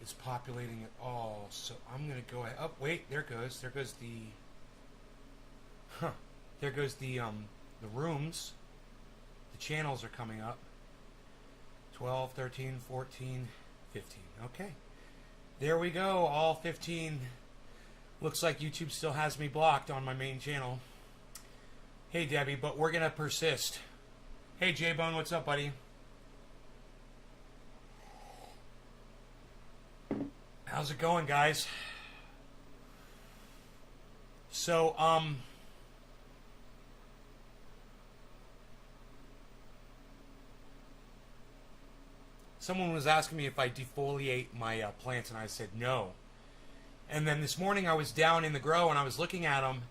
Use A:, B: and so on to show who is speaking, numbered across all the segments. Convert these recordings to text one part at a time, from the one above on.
A: is populating it all. So I'm going to go ahead. Oh, wait, there goes the... Huh. There goes the rooms. The channels are coming up. 12, 13, 14, 15. Okay. There we go. All 15. Looks like YouTube still has me blocked on my main channel. Hey, Debbie, but we're going to persist. Hey, J-Bone, what's up, buddy? How's it going, guys? So, someone was asking me if I defoliate my plants, and I said no. And then this morning I was down in the grow, and I was looking at them,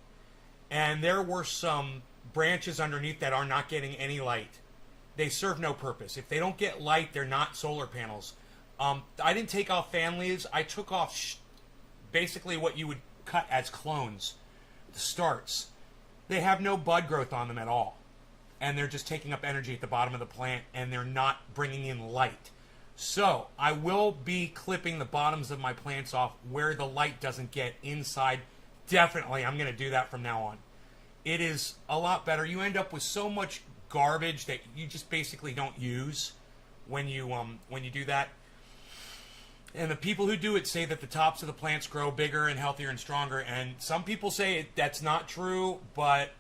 A: and there were some branches underneath that are not getting any light. They serve no purpose. If they don't get light, they're not solar panels. I didn't take off fan leaves. I took off basically what you would cut as clones, the starts. They have no bud growth on them at all. And they're just taking up energy at the bottom of the plant, and they're not bringing in light. So I will be clipping the bottoms of my plants off where the light doesn't get inside. Definitely, I'm going to do that from now on. It is a lot better. You end up with so much garbage that you just basically don't use when you do that. And the people who do it say that the tops of the plants grow bigger and healthier and stronger. And some people say that's not true, but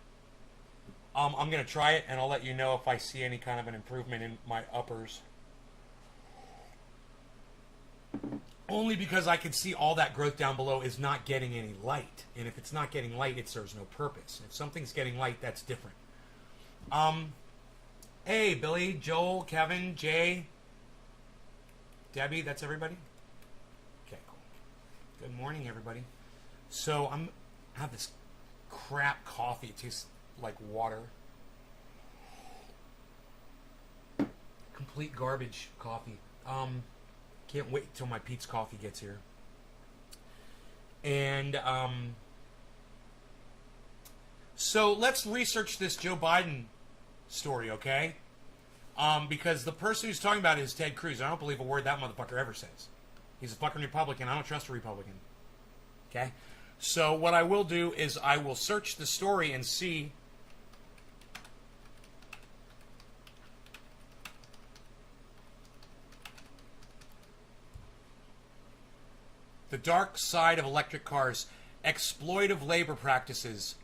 A: I'm going to try it, and I'll let you know if I see any kind of an improvement in my uppers. Only because I can see all that growth down below is not getting any light. And if it's not getting light, it serves no purpose. If something's getting light, that's different. Hey, Billy, Joel, Kevin, Jay, Debbie, that's everybody? Okay, cool. Good morning, everybody. So I have this crap coffee. It tastes like water. Complete garbage coffee. Can't wait till my Pete's Coffee gets here. And so let's research this Joe Biden story, okay? Because the person who's talking about it is Ted Cruz. I don't believe a word that motherfucker ever says. He's a fucking Republican. I don't trust a Republican. Okay? So what I will do is I will search the story and see the dark side of electric cars, exploitive labor practices.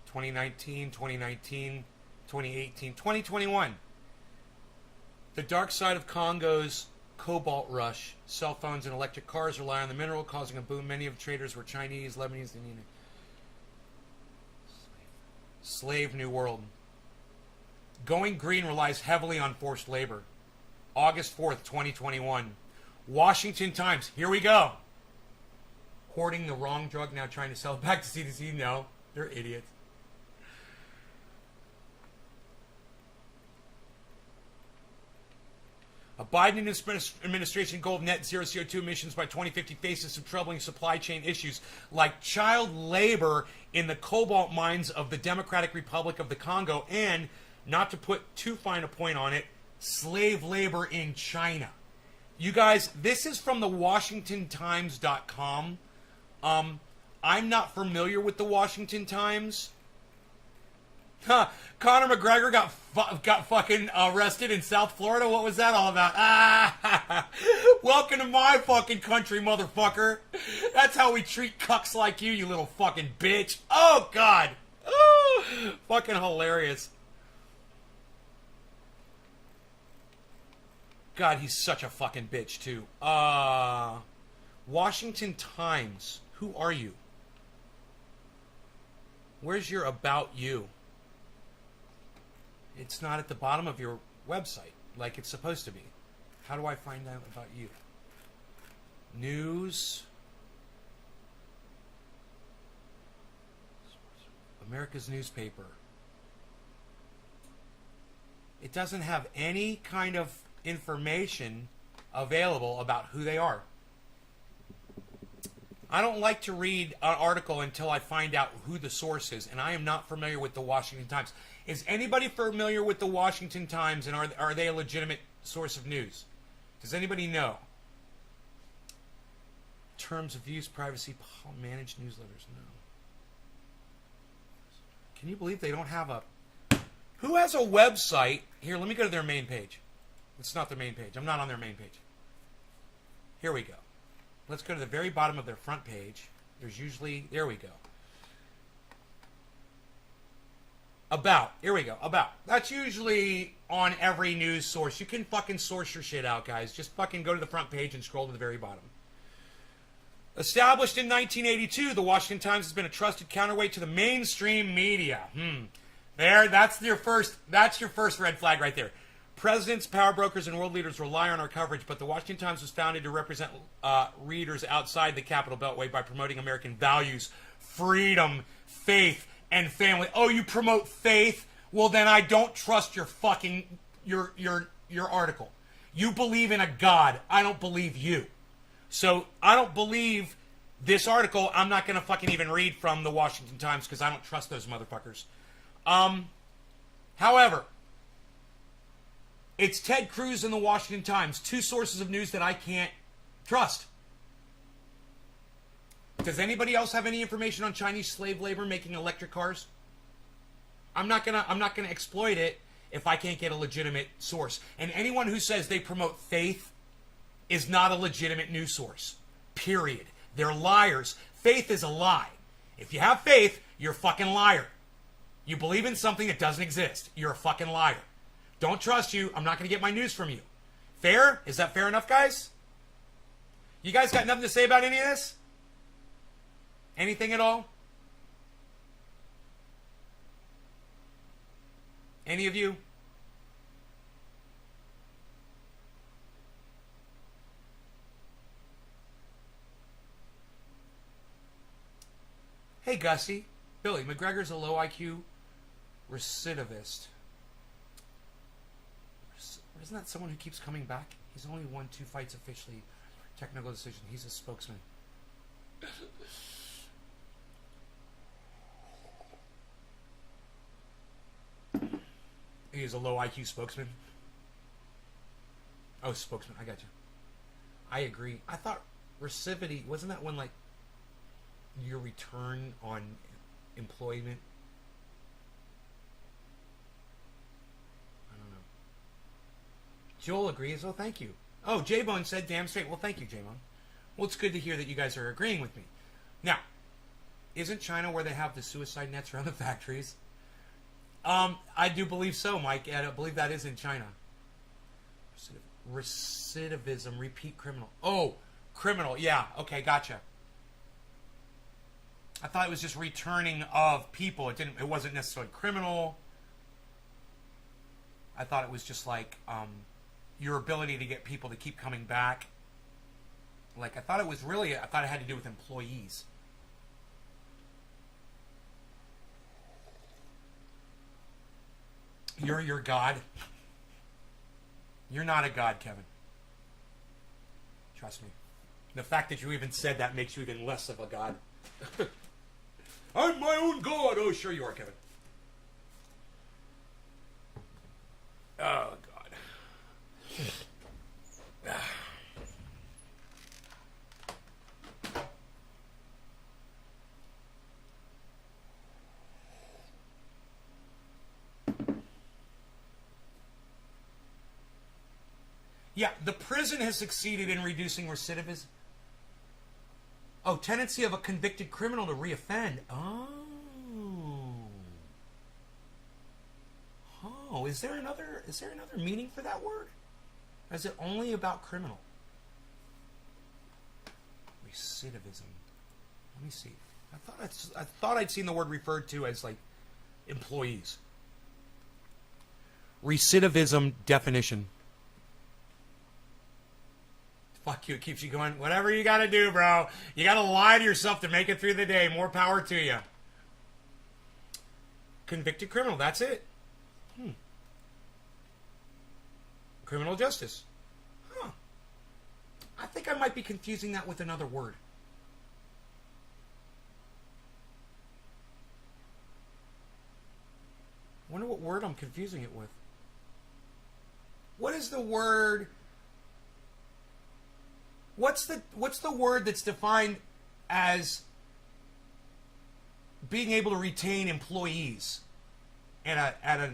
A: (2019, 2019, 2018, 2021). The dark side of Congo's cobalt rush. Cell phones and electric cars rely on the mineral, causing a boom. Many of the traders were Chinese, Lebanese, Indian. Slave New World. Going green relies heavily on forced labor. August 4th, 2021. Washington Times. Here we go. Hoarding the wrong drug, now trying to sell it back to CDC. No, they're idiots. A Biden administration goal of net zero CO2 emissions by 2050 faces some troubling supply chain issues like child labor in the cobalt mines of the Democratic Republic of the Congo and, not to put too fine a point on it, slave labor in China. You guys, this is from the WashingtonTimes.com. I'm not familiar with the Washington Times. Conor McGregor got fucking arrested in South Florida. What was that all about? Welcome to my fucking country, motherfucker. That's how we treat cucks like you little fucking bitch. Oh, God. Oh, fucking hilarious. God, he's such a fucking bitch, too. Washington Times. Who are you? Where's your About You? It's not at the bottom of your website like it's supposed to be. How do I find out about you? News. America's newspaper. It doesn't have any kind of information available about who they are. I don't like to read an article until I find out who the source is, and I am not familiar with the Washington Times. Is anybody familiar with the Washington Times, and are they a legitimate source of news? Does anybody know? Terms of use, privacy, managed newsletters. No. Can you believe they don't have a... Who has a website? Here, let me go to their main page. It's not their main page. I'm not on their main page. Here we go. Let's go to the very bottom of their front page. There's usually... There we go. About. Here we go. About. That's usually on every news source. You can fucking source your shit out, guys. Just fucking go to the front page and scroll to the very bottom. Established in 1982, the Washington Times has been a trusted counterweight to the mainstream media. There, that's your first red flag right there. Presidents, power brokers, and world leaders rely on our coverage, but the Washington Times was founded to represent readers outside the Capital Beltway by promoting American values, freedom, faith, and family. Oh, you promote faith? Well, then I don't trust your fucking your article. You believe in a God. I don't believe you. So I don't believe this article. I'm not going to fucking even read from the Washington Times because I don't trust those motherfuckers. However, it's Ted Cruz and the Washington Times, two sources of news that I can't trust. Does anybody else have any information on Chinese slave labor making electric cars? I'm not gonna exploit it if I can't get a legitimate source. And anyone who says they promote faith is not a legitimate news source. Period. They're liars. Faith is a lie. If you have faith, you're a fucking liar. You believe in something that doesn't exist. You're a fucking liar. Don't trust you. I'm not going to get my news from you. Fair? Is that fair enough, guys? You guys got nothing to say about any of this? Anything at all? Any of you? Hey, Gussie. Billy, McGregor's a low IQ recidivist. Isn't that someone who keeps coming back? He's only won 2 fights officially. Technical decision. He's a spokesman. He's a low IQ spokesman. Oh, spokesman. I got you. I agree. I thought recidivity, wasn't that when, like, your return on employment? I don't know. Joel agrees. Oh, thank you. Oh, J-Bone said damn straight. Well, thank you, J-Bone. Well, it's good to hear that you guys are agreeing with me. Now, isn't China where they have the suicide nets around the factories? I do believe so, Mike. I believe that is in China. Recidivism, repeat criminal. Oh, criminal. Yeah. Okay, gotcha. I thought it was just returning of people. It wasn't necessarily criminal. I thought it was just like your ability to get people to keep coming back. Like I thought it had to do with employees. You're your God. You're not a God, Kevin. Trust me. The fact that you even said that makes you even less of a God. I'm my own God. Oh, sure you are, Kevin. Oh, God. Yeah, the prison has succeeded in reducing recidivism. Oh, tendency of a convicted criminal to reoffend. Oh. Oh, is there another meaning for that word? Or is it only about criminal? Recidivism. Let me see. I thought I'd seen the word referred to as like employees. Recidivism definition. Fuck you, it keeps you going. Whatever you gotta do, bro. You gotta lie to yourself to make it through the day. More power to you. Convicted criminal, that's it. Criminal justice. Huh. I think I might be confusing that with another word. wonder what word I'm confusing it with. What is the word? What's the word that's defined as being able to retain employees at a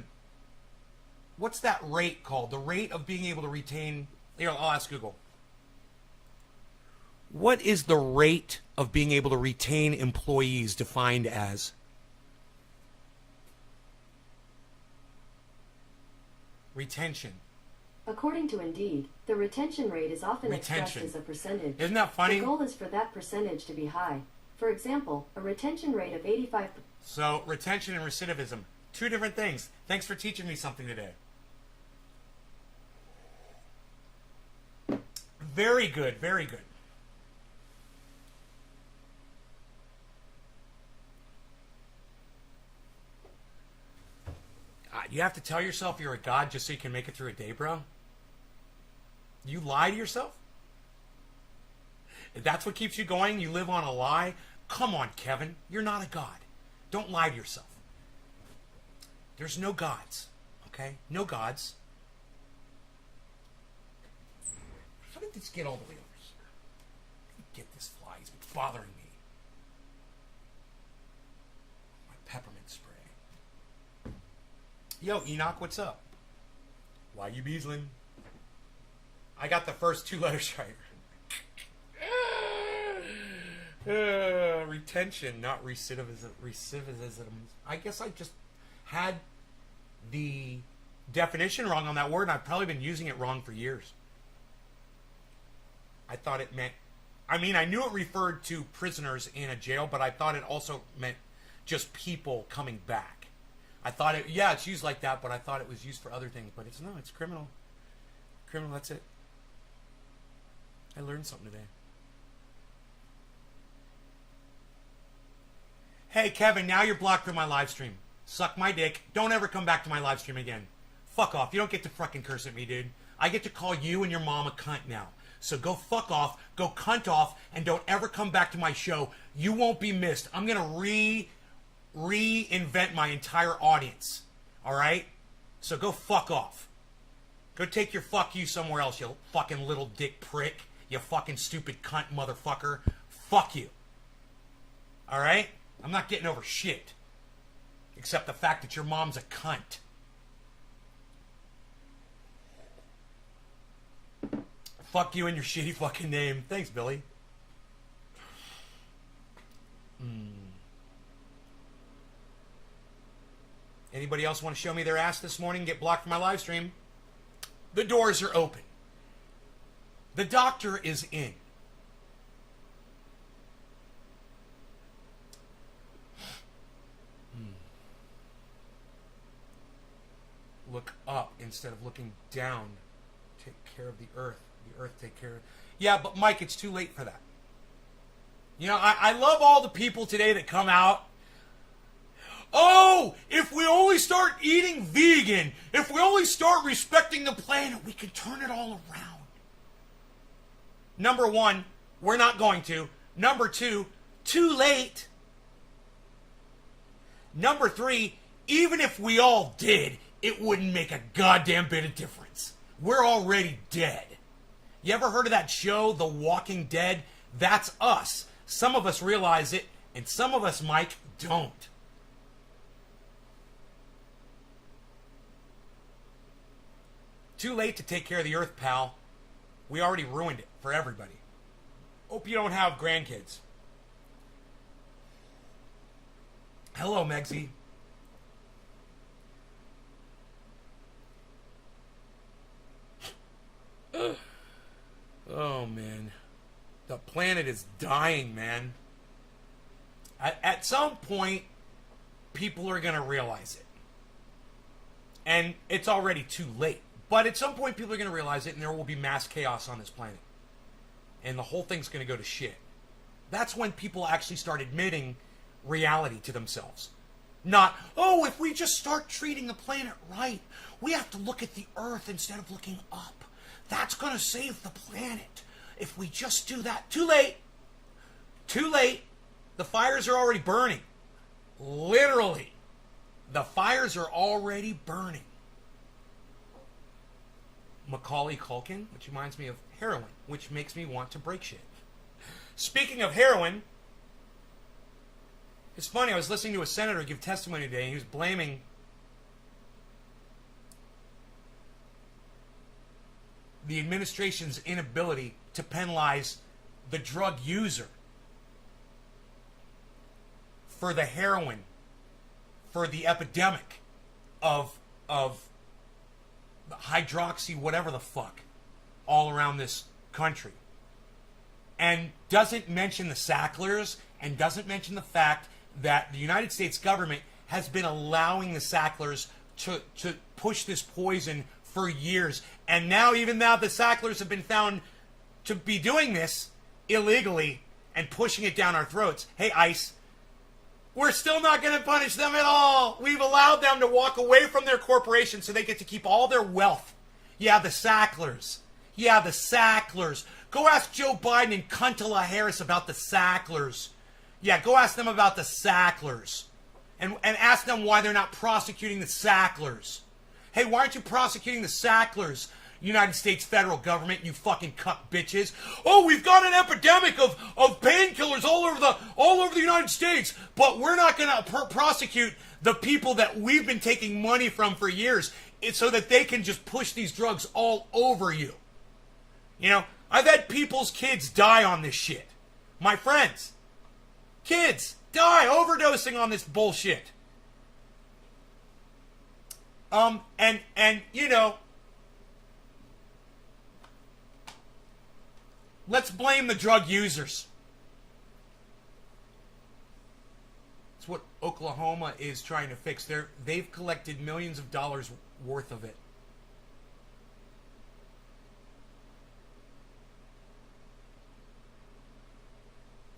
A: what's that rate called? The rate of being able to retain. Here, I'll ask Google. What is the rate of being able to retain employees defined as? Retention.
B: According to Indeed, the retention rate is often expressed as a percentage.
A: Isn't that funny?
B: The goal is for that percentage to be high. For example, a retention rate of 85%.
A: So, retention and recidivism. Two different things. Thanks for teaching me something today. Very good, very good. You have to tell yourself you're a god just so you can make it through a day, bro? You lie to yourself? If that's what keeps you going, you live on a lie? Come on, Kevin. You're not a god. Don't lie to yourself. There's no gods, okay? No gods. How did this get all the way over here? Get this fly. He's been bothering me. My peppermint spray. Yo, Enoch, what's up? Why you beasling? I got the first two letters right. Retention, not recidivism. I guess I just had the definition wrong on that word, and I've probably been using it wrong for years. I thought it meant... I mean, I knew it referred to prisoners in a jail, but I thought it also meant just people coming back. I thought it... Yeah, it's used like that, but I thought it was used for other things. But it's no, it's criminal. Criminal, that's it. I learned something today. Hey, Kevin, now you're blocked from my live stream. Suck my dick. Don't ever come back to my live stream again. Fuck off. You don't get to fucking curse at me, dude. I get to call you and your mom a cunt now. So go fuck off, go cunt off, and don't ever come back to my show. You won't be missed. I'm going to reinvent my entire audience. All right? So go fuck off. Go take your fuck you somewhere else, you fucking little dick prick. You fucking stupid cunt motherfucker. Fuck you. All right? I'm not getting over shit. Except the fact that your mom's a cunt. Fuck you and your shitty fucking name. Thanks, Billy. Anybody else want to show me their ass this morning and get blocked from my live stream? The doors are open. The doctor is in. Look up instead of looking down. Take care of the earth. The earth take care of... Yeah, but Mike, it's too late for that. You know, I love all the people today that come out. Oh, if we only start eating vegan, if we only start respecting the planet, we can turn it all around. Number one, we're not going to. Number two, too late. Number three, even if we all did, it wouldn't make a goddamn bit of difference. We're already dead. You ever heard of that show, The Walking Dead? That's us. Some of us realize it, and some of us, Mike, don't. Too late to take care of the earth, pal. We already ruined it for everybody. Hope you don't have grandkids. Hello, Megsy. Oh, man. The planet is dying, man. At some point, people are going to realize it. And it's already too late. But at some point, people are going to realize it, and there will be mass chaos on this planet. And the whole thing's going to go to shit. That's when people actually start admitting reality to themselves. Not, oh, if we just start treating the planet right, we have to look at the earth instead of looking up. That's going to save the planet. If we just do that. Too late. Too late. The fires are already burning. Literally. The fires are already burning. Macaulay Culkin, which reminds me of heroin, which makes me want to break shit. Speaking of heroin, it's funny, I was listening to a senator give testimony today, and he was blaming the administration's inability to penalize the drug user for the heroin, for the epidemic of hydroxy, whatever the fuck, all around this country. And doesn't mention the Sacklers, and doesn't mention the fact that the United States government has been allowing the Sacklers to push this poison for years. And now, even now, the Sacklers have been found to be doing this illegally and pushing it down our throats. Hey, ICE, we're still not going to punish them at all. We've allowed them to walk away from their corporation so they get to keep all their wealth. Yeah, the Sacklers. Yeah, the Sacklers. Go ask Joe Biden and Cuntala Harris about the Sacklers. Yeah, go ask them about the Sacklers. And ask them why they're not prosecuting the Sacklers. Hey, why aren't you prosecuting the Sacklers, United States federal government, you fucking cuck bitches? Oh, we've got an epidemic of painkillers all over the United States, but we're not going to prosecute the people that we've been taking money from for years so that they can just push these drugs all over you. You know, I've had people's kids die on this shit. My friends. Kids die overdosing on this bullshit. And you know, let's blame the drug users. It's what Oklahoma is trying to fix. They've collected millions of dollars worth of it.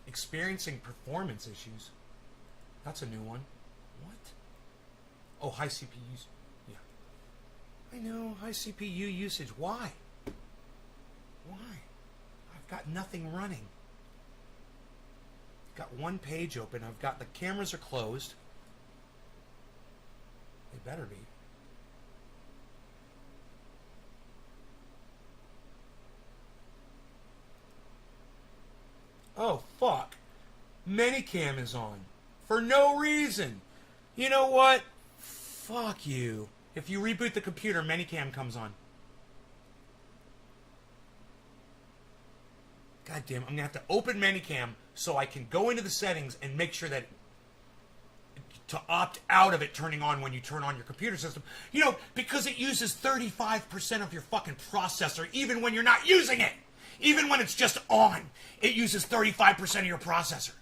A: Experiencing performance issues. That's a new one. What? Oh, high CPUs. Yeah. I know, high CPU usage. Why? Why? I've got nothing running. I've got one page open. I've got the cameras are closed. They better be. Oh, fuck. Minicam is on. For no reason. You know what? Fuck you. If you reboot the computer, Minicam comes on. God damn, I'm going to have to open Minicam so I can go into the settings and make sure that to opt out of it turning on when you turn on your computer system. You know, because it uses 35% of your fucking processor even when you're not using it. Even when it's just on, it uses 35% of your processor.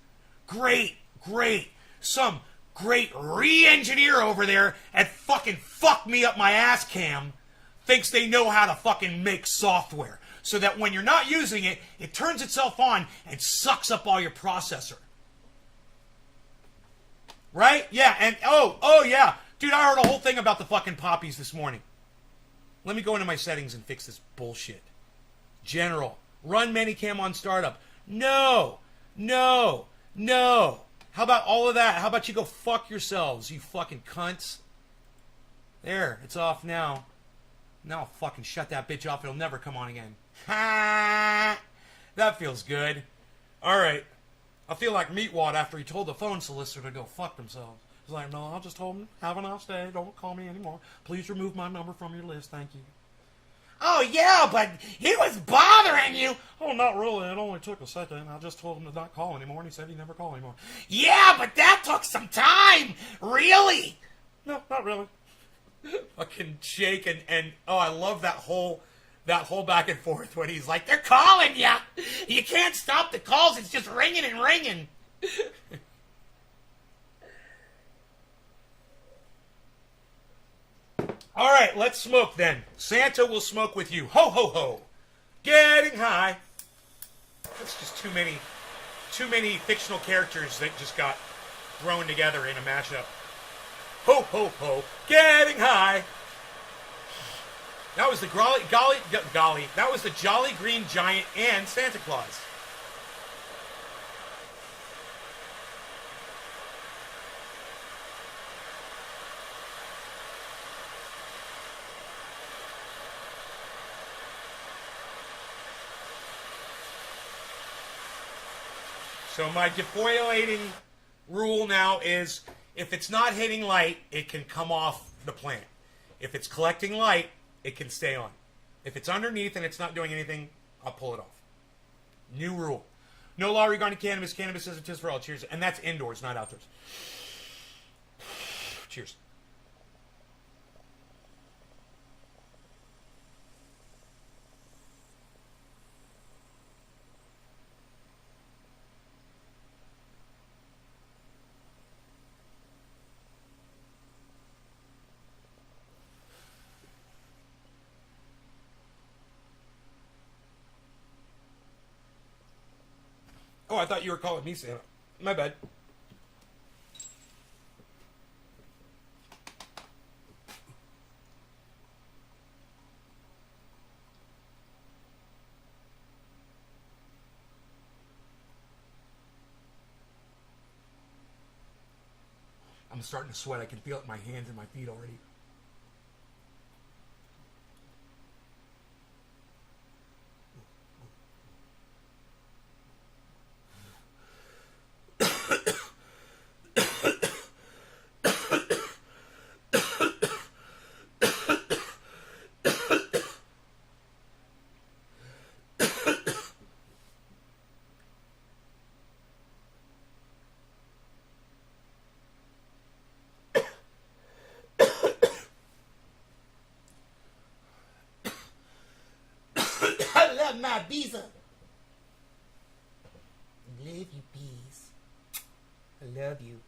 A: Great, great. Some great re-engineer over there at fucking fuck me up my ass cam thinks they know how to fucking make software so that when you're not using it, it turns itself on and sucks up all your processor. Right? Yeah, and oh yeah. Dude, I heard a whole thing about the fucking poppies this morning. Let me go into my settings and fix this bullshit. General. Run Minicam on startup. No. How about all of that? How about you go fuck yourselves, you fucking cunts? There, it's off now. Now I'll fucking shut that bitch off. It'll never come on again. Ha! That feels good. Alright. I feel like Meatwad after he told the phone solicitor to go fuck themselves. He's like, no, I'll just told him, have a nice day. Don't call me anymore. Please remove my number from your list. Thank you. Oh, yeah, but he was bothering you. Oh, not really. It only took a second. I just told him to not call anymore, and he said he'd never call anymore. Yeah, but that took some time. Really? No, not really. Fucking Jake and oh, I love that whole back and forth when he's like, they're calling you. You can't stop the calls. It's just ringing and ringing. All right, let's smoke then. Santa will smoke with you. Ho, ho, ho. Getting high. That's just too many fictional characters that just got thrown together in a mashup. Ho, ho, ho. Getting high. That was the that was the Jolly Green Giant and Santa Claus. So my defoliating rule now is if it's not hitting light, it can come off the plant. If it's collecting light, it can stay on. If it's underneath and it's not doing anything, I'll pull it off. New rule. No law regarding cannabis. Cannabis is a test for all. Cheers. And that's indoors, not outdoors. Cheers. Oh, I thought you were calling me Santa. My bad. I'm starting to sweat. I can feel it in my hands and my feet already. I love my bees. Love you, bees. I love you.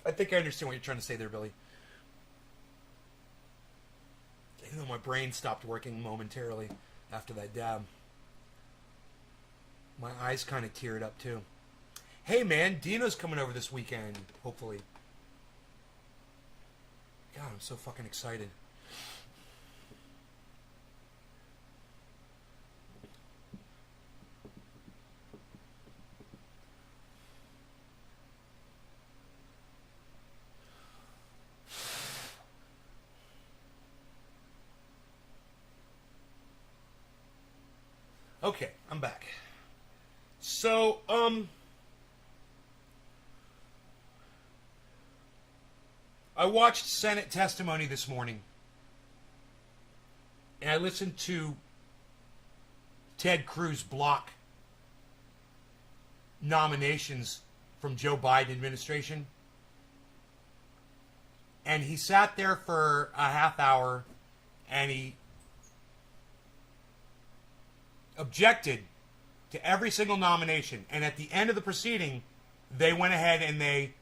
A: I think I understand what you're trying to say there, Billy. Even though my brain stopped working momentarily after that dab. My eyes kind of teared up too. Hey man, Dino's coming over this weekend, hopefully. God, I'm so fucking excited. Okay, I'm back. So, I watched Senate testimony this morning. And I listened to Ted Cruz block nominations from Joe Biden administration. And he sat there for a half hour and he objected to every single nomination. And at the end of the proceeding, they went ahead and they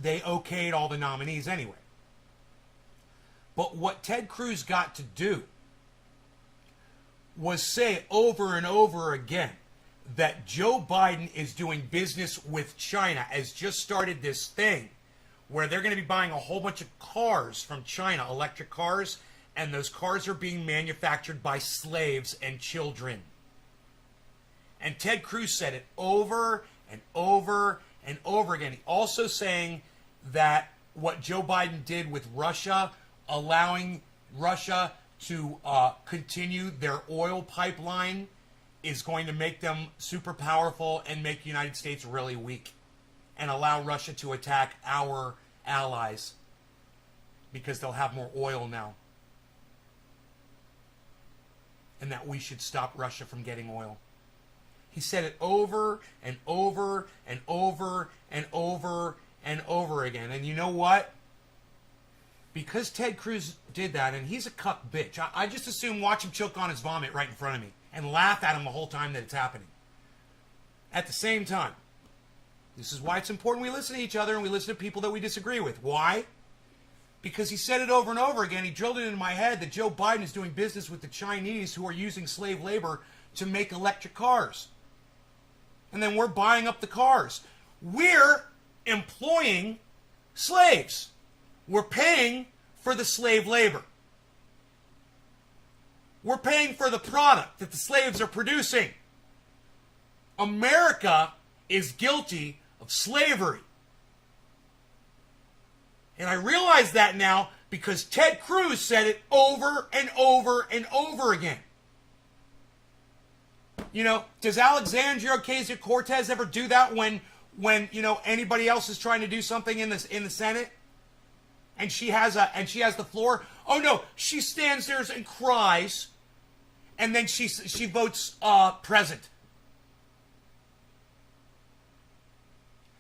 A: okayed all the nominees anyway. But what Ted Cruz got to do was say over and over again that Joe Biden is doing business with China, has just started this thing where they're going to be buying a whole bunch of cars from China, electric cars, and those cars are being manufactured by slaves and children. And Ted Cruz said it over and over and over again. He also saying that what Joe Biden did with Russia, allowing Russia to continue their oil pipeline, is going to make them super powerful and make the United States really weak and allow Russia to attack our allies because they'll have more oil now. And that we should stop Russia from getting oil. He said it over and over and over and over and over again. And you know what? Because Ted Cruz did that, and he's a cuck bitch, I just assume watch him choke on his vomit right in front of me and laugh at him the whole time that it's happening. At the same time, this is why it's important we listen to each other and we listen to people that we disagree with. Why? Because he said it over and over again. He drilled it into my head that Joe Biden is doing business with the Chinese who are using slave labor to make electric cars. And then we're buying up the cars. We're employing slaves. We're paying for the slave labor. We're paying for the product that the slaves are producing. America is guilty of slavery. And I realize that now because Ted Cruz said it over and over and over again. You know, does Alexandria Ocasio-Cortez ever do that when you know anybody else is trying to do something in the Senate? And she has the floor? Oh no, she stands there and cries, and then she votes present.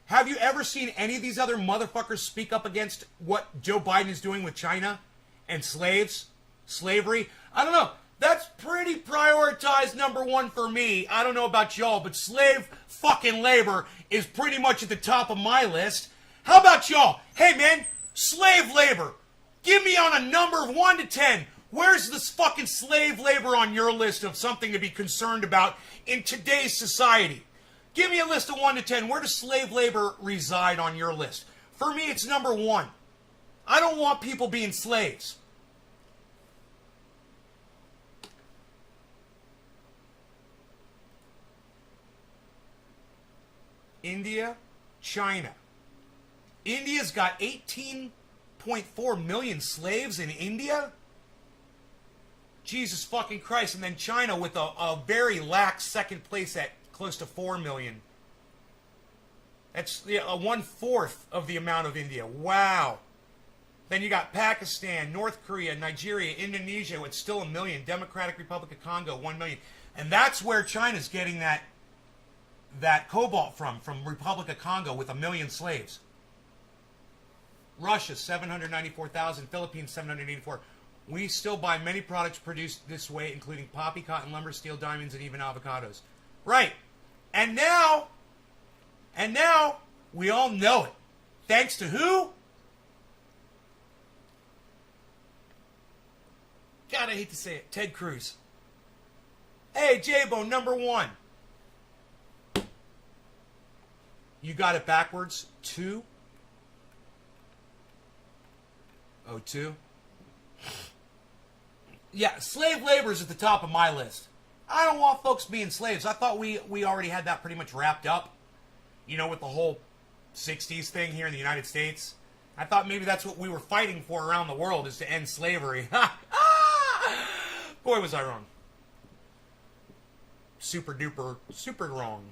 A: Have you ever seen any of these other motherfuckers speak up against what Joe Biden is doing with China and slavery? I don't know. That's pretty prioritized number one for me. I don't know about y'all, but slave fucking labor is pretty much at the top of my list. How about y'all? Hey man, slave labor. Give me on a number of 1 to 10. Where's this fucking slave labor on your list of something to be concerned about in today's society? Give me a list of 1 to 10. Where does slave labor reside on your list? For me, it's number 1. I don't want people being slaves. India, China. India's got 18.4 million slaves in India? Jesus fucking Christ. And then China with a very lax second place at close to 4 million. That's a 1/4 of the amount of India. Wow. Then you got Pakistan, North Korea, Nigeria, Indonesia with still 1 million. Democratic Republic of Congo, 1 million. And that's where China's getting that cobalt from Republic of Congo with 1 million slaves. Russia, 794,000. Philippines, 784. We still buy many products produced this way, including poppy, cotton, lumber, steel, diamonds, and even avocados. Right. And now, we all know it. Thanks to who? God, I hate to say it. Ted Cruz. Hey, J-Bone, number 1. You got it backwards. 2. 02. Yeah, slave labor is at the top of my list. I don't want folks being slaves. I thought we already had that pretty much wrapped up. You know, with the whole 60s thing here in the United States. I thought maybe that's what we were fighting for around the world, is to end slavery. Boy, was I wrong. Super duper, super wrong.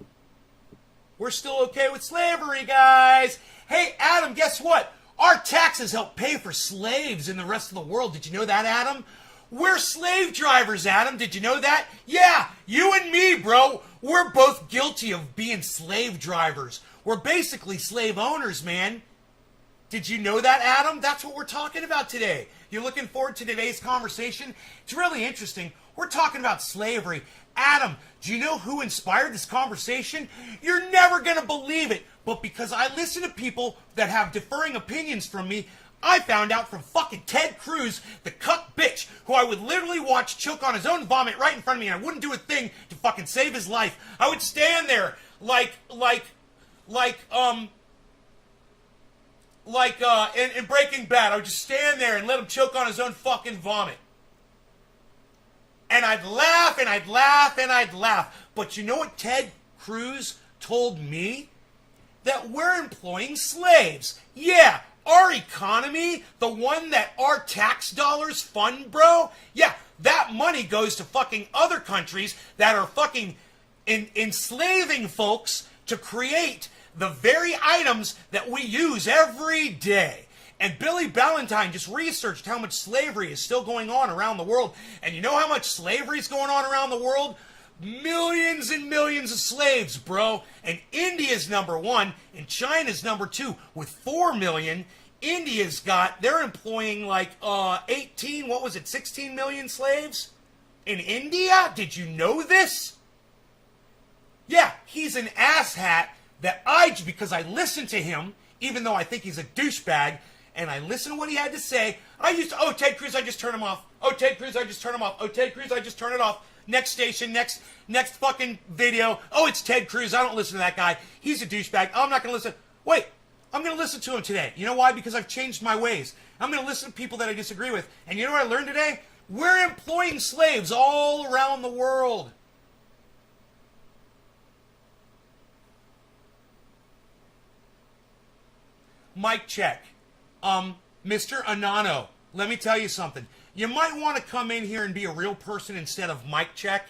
A: We're still okay with slavery, guys. Hey, Adam, guess what? Our taxes help pay for slaves in the rest of the world. Did you know that, Adam? We're slave drivers, Adam. Did you know that? Yeah, you and me, bro. We're both guilty of being slave drivers. We're basically slave owners, man. Did you know that, Adam? That's what we're talking about today. You looking forward to today's conversation? It's really interesting. We're talking about slavery. Adam, do you know who inspired this conversation? You're never going to believe it. But because I listen to people that have differing opinions from me, I found out from fucking Ted Cruz, the cuck bitch, who I would literally watch choke on his own vomit right in front of me, and I wouldn't do a thing to fucking save his life. I would stand there in Breaking Bad. I would just stand there and let him choke on his own fucking vomit. And I'd laugh, and I'd laugh, and I'd laugh. But you know what Ted Cruz told me? That we're employing slaves. Yeah, our economy, the one that our tax dollars fund, bro. Yeah, that money goes to fucking other countries that are fucking enslaving folks to create the very items that we use every day. And Billy Ballantyne just researched how much slavery is still going on around the world. And you know how much slavery is going on around the world? Millions and millions of slaves, bro. And India's number 1 and China's number 2 with 4 million. They're employing like 16 million slaves in India? Did you know this? Yeah, he's an asshat because I listen to him, even though I think he's a douchebag, and I listen to what he had to say. Ted Cruz, I just turn him off. Oh, Ted Cruz, I just turn him off. Oh, Ted Cruz, I just turn it off. Next station, next fucking video. Oh, it's Ted Cruz. I don't listen to that guy. He's a douchebag. I'm not going to listen. Wait, I'm going to listen to him today. You know why? Because I've changed my ways. I'm going to listen to people that I disagree with. And you know what I learned today? We're employing slaves all around the world. Mic check. Mr. Anano, let me tell you something. You might want to come in here and be a real person instead of mic check.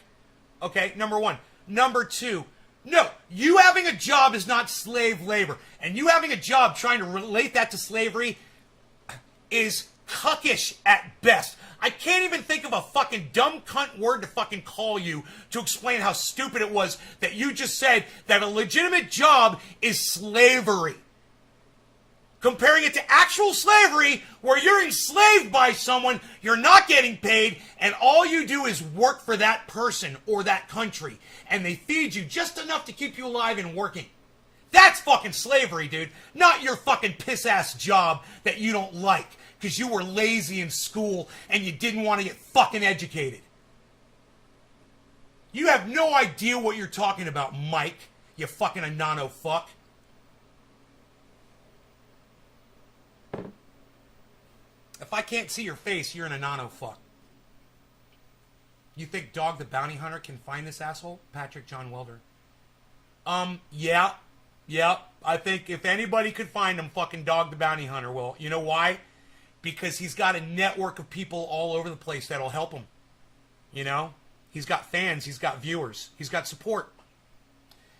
A: Okay, number one. Number two, no, you having a job is not slave labor. And you having a job trying to relate that to slavery is cuckish at best. I can't even think of a fucking dumb cunt word to fucking call you to explain how stupid it was that you just said that a legitimate job is slavery. Comparing it to actual slavery, where you're enslaved by someone, you're not getting paid, and all you do is work for that person or that country. And they feed you just enough to keep you alive and working. That's fucking slavery, dude. Not your fucking piss-ass job that you don't like because you were lazy in school and you didn't want to get fucking educated. You have no idea what you're talking about, Mike, you fucking Anano fuck. If I can't see your face, you're an Anano fuck. You think Dog the Bounty Hunter can find this asshole? Patrick John Welder. Yeah. I think if anybody could find him, fucking Dog the Bounty Hunter will. You know why? Because he's got a network of people all over the place that'll help him. You know? He's got fans. He's got viewers. He's got support.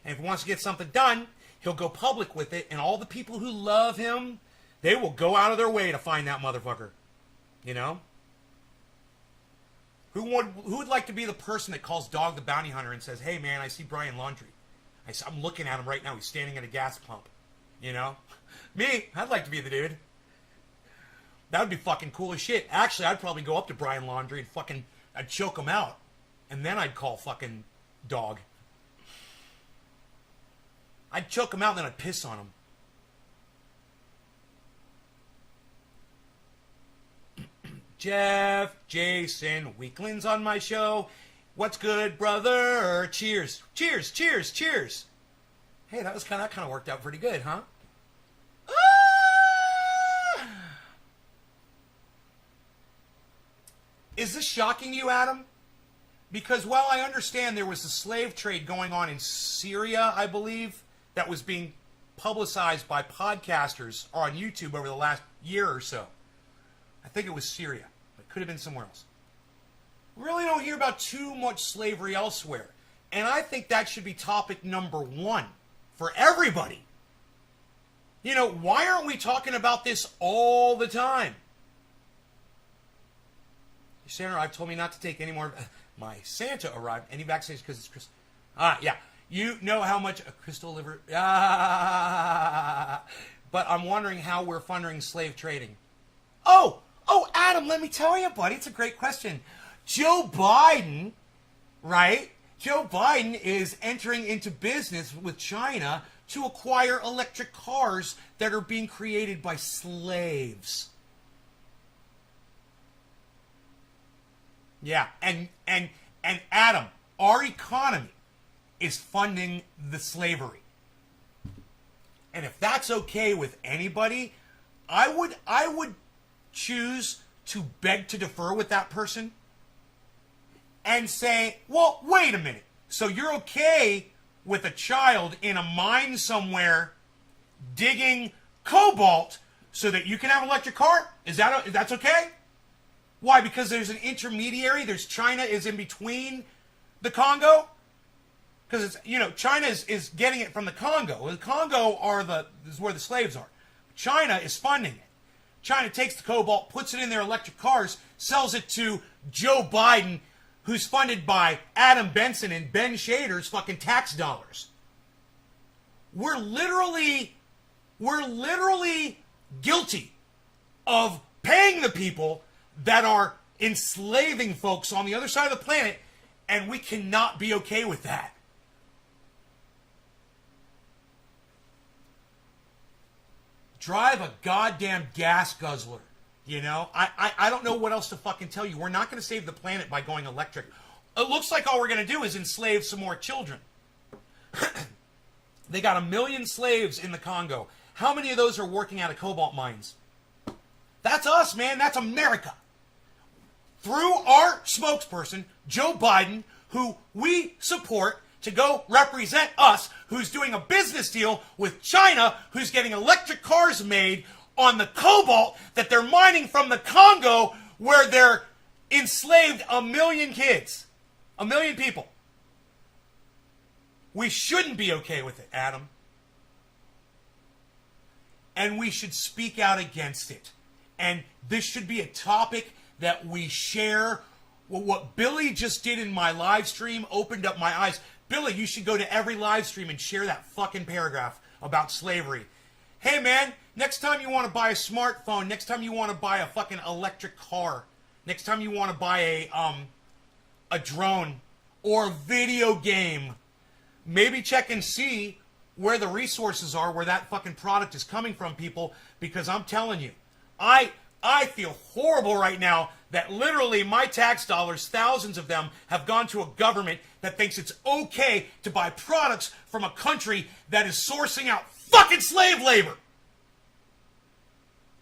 A: And if he wants to get something done, he'll go public with it. And all the people who love him, they will go out of their way to find that motherfucker. You know? Who would like to be the person that calls Dog the Bounty Hunter and says, hey, man, I see Brian Laundrie. I'm looking at him right now. He's standing at a gas pump. You know? Me, I'd like to be the dude. That would be fucking cool as shit. Actually, I'd probably go up to Brian Laundrie and I'd choke him out. And then I'd call fucking Dog. I'd choke him out and then I'd piss on him. Jeff, Jason, Weaklings on my show. What's good, brother? Cheers. Cheers, cheers, cheers. Hey, that kind of worked out pretty good, huh? Ah! Is this shocking you, Adam? Because while I understand there was a slave trade going on in Syria, I believe, that was being publicized by podcasters on YouTube over the last year or so. I think it was Syria. It could have been somewhere else. We really don't hear about too much slavery elsewhere. And I think that should be topic number one for everybody. You know, why aren't we talking about this all the time? Santa arrived, told me not to take any more. My Santa arrived. Any vaccinations because it's Christmas. Yeah. You know how much a crystal liver. But I'm wondering how we're funding slave trading. Oh, Adam, let me tell you, buddy. It's a great question. Joe Biden, right? Joe Biden is entering into business with China to acquire electric cars that are being created by slaves. Yeah, and Adam, our economy is funding the slavery. And if that's okay with anybody, I would choose to beg to defer with that person and say, well, wait a minute. So you're okay with a child in a mine somewhere digging cobalt so that you can have an electric car? That's okay? Why? Because there's an intermediary. There's China is in between the Congo. Because it's, you know, China is getting it from the Congo. The Congo is where the slaves are. China is funding it. China takes the cobalt, puts it in their electric cars, sells it to Joe Biden, who's funded by Adam Benson and Ben Shader's fucking tax dollars. We're literally guilty of paying the people that are enslaving folks on the other side of the planet, and we cannot be okay with that. Drive a goddamn gas guzzler, you know? I don't know what else to fucking tell you. We're not going to save the planet by going electric. It looks like all we're going to do is enslave some more children. They got 1 million slaves in the Congo. How many of those are working out of cobalt mines? That's us, man. That's America. through our spokesperson, Joe Biden, who we support to go represent us, who's doing a business deal with China, who's getting electric cars made on the cobalt that they're mining from the Congo, where they're enslaved 1 million kids, 1 million people. We shouldn't be okay with it, Adam. And we should speak out against it. And this should be a topic that we share. Well, what Billy just did in my live stream opened up my eyes. Billy, you should go to every live stream and share that fucking paragraph about slavery. Hey, man, next time you want to buy a smartphone, next time you want to buy a fucking electric car, next time you want to buy a drone or a video game, maybe check and see where the resources are, where that fucking product is coming from, people, because I'm telling you, I feel horrible right now that literally my tax dollars, thousands of them, have gone to a government that thinks it's okay to buy products from a country that is sourcing out fucking slave labor.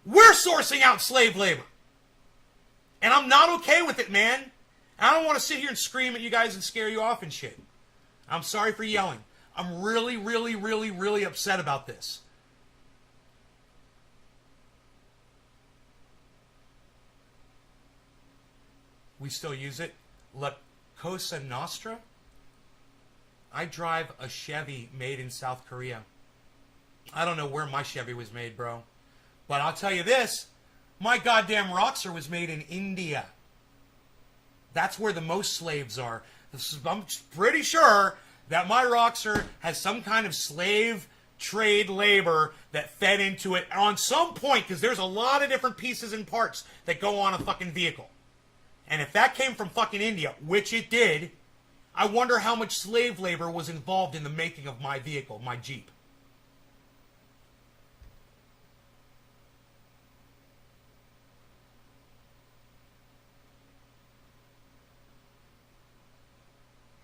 A: We're sourcing out slave labor. And I'm not okay with it, man. I don't want to sit here and scream at you guys and scare you off and shit. I'm sorry for yelling. I'm really, really, really, really upset about this. We still use it. La Cosa Nostra. I drive a Chevy made in South Korea. I don't know where my Chevy was made, bro. But I'll tell you this. My goddamn Roxor was made in India. That's where the most slaves are. I'm pretty sure that my Roxor has some kind of slave trade labor that fed into it on some point, because there's a lot of different pieces and parts that go on a fucking vehicle. And if that came from fucking India, which it did, I wonder how much slave labor was involved in the making of my vehicle, my Jeep.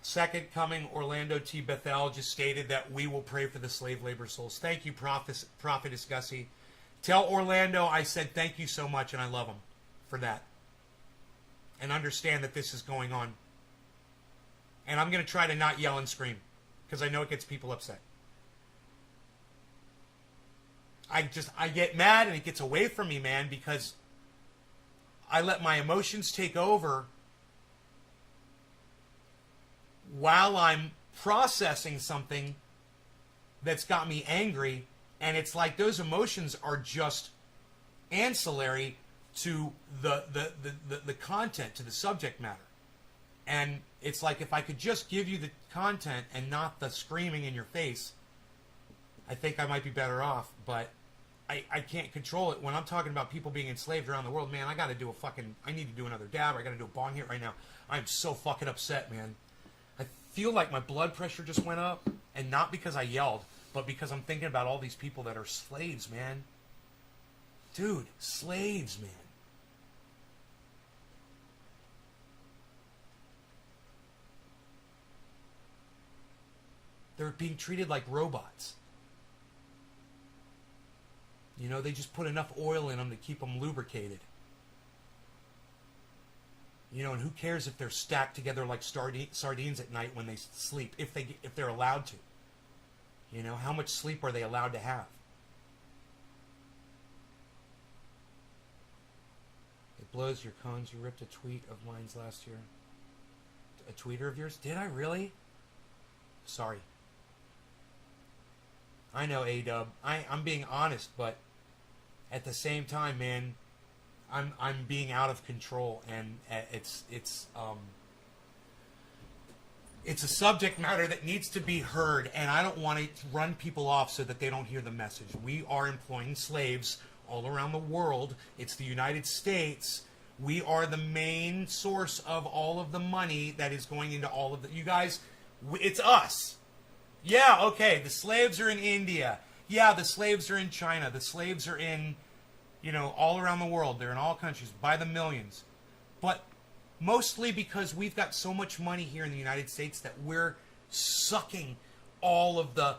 A: Second Coming, Orlando T. Bethel just stated that we will pray for the slave labor souls. Thank you, Prophetess Gussie. Tell Orlando I said thank you so much and I love him for that. And understand that this is going on. And I'm going to try to not yell and scream, because I know it gets people upset. I get mad and it gets away from me, man, because I let my emotions take over while I'm processing something that's got me angry, and it's like those emotions are just ancillary to the content, to the subject matter. And it's like, if I could just give you the content and not the screaming in your face, I think I might be better off. But I can't control it. When I'm talking about people being enslaved around the world, man, I need to do another dab. I got to do a bong hit right now. I'm so fucking upset, man. I feel like my blood pressure just went up, and not because I yelled, but because I'm thinking about all these people that are slaves, man. Dude, slaves, man. They're being treated like robots. You know, they just put enough oil in them to keep them lubricated. You know, and who cares if they're stacked together like sardines at night when they sleep, if they're allowed to. You know, how much sleep are they allowed to have? It blows your cones. You ripped a tweet of mine last year. A tweeter of yours? Did I really? Sorry. I know, A-Dub. I'm being honest, but at the same time, man, I'm being out of control, and it's a subject matter that needs to be heard, and I don't want to run people off so that they don't hear the message. We are employing slaves all around the world. It's the United States. We are the main source of all of the money that is going into all of the... You guys, it's us. Yeah, okay, the slaves are in India. Yeah, the slaves are in China. The slaves are in, all around the world. They're in all countries by the millions. But mostly because we've got so much money here in the United States that we're sucking all of the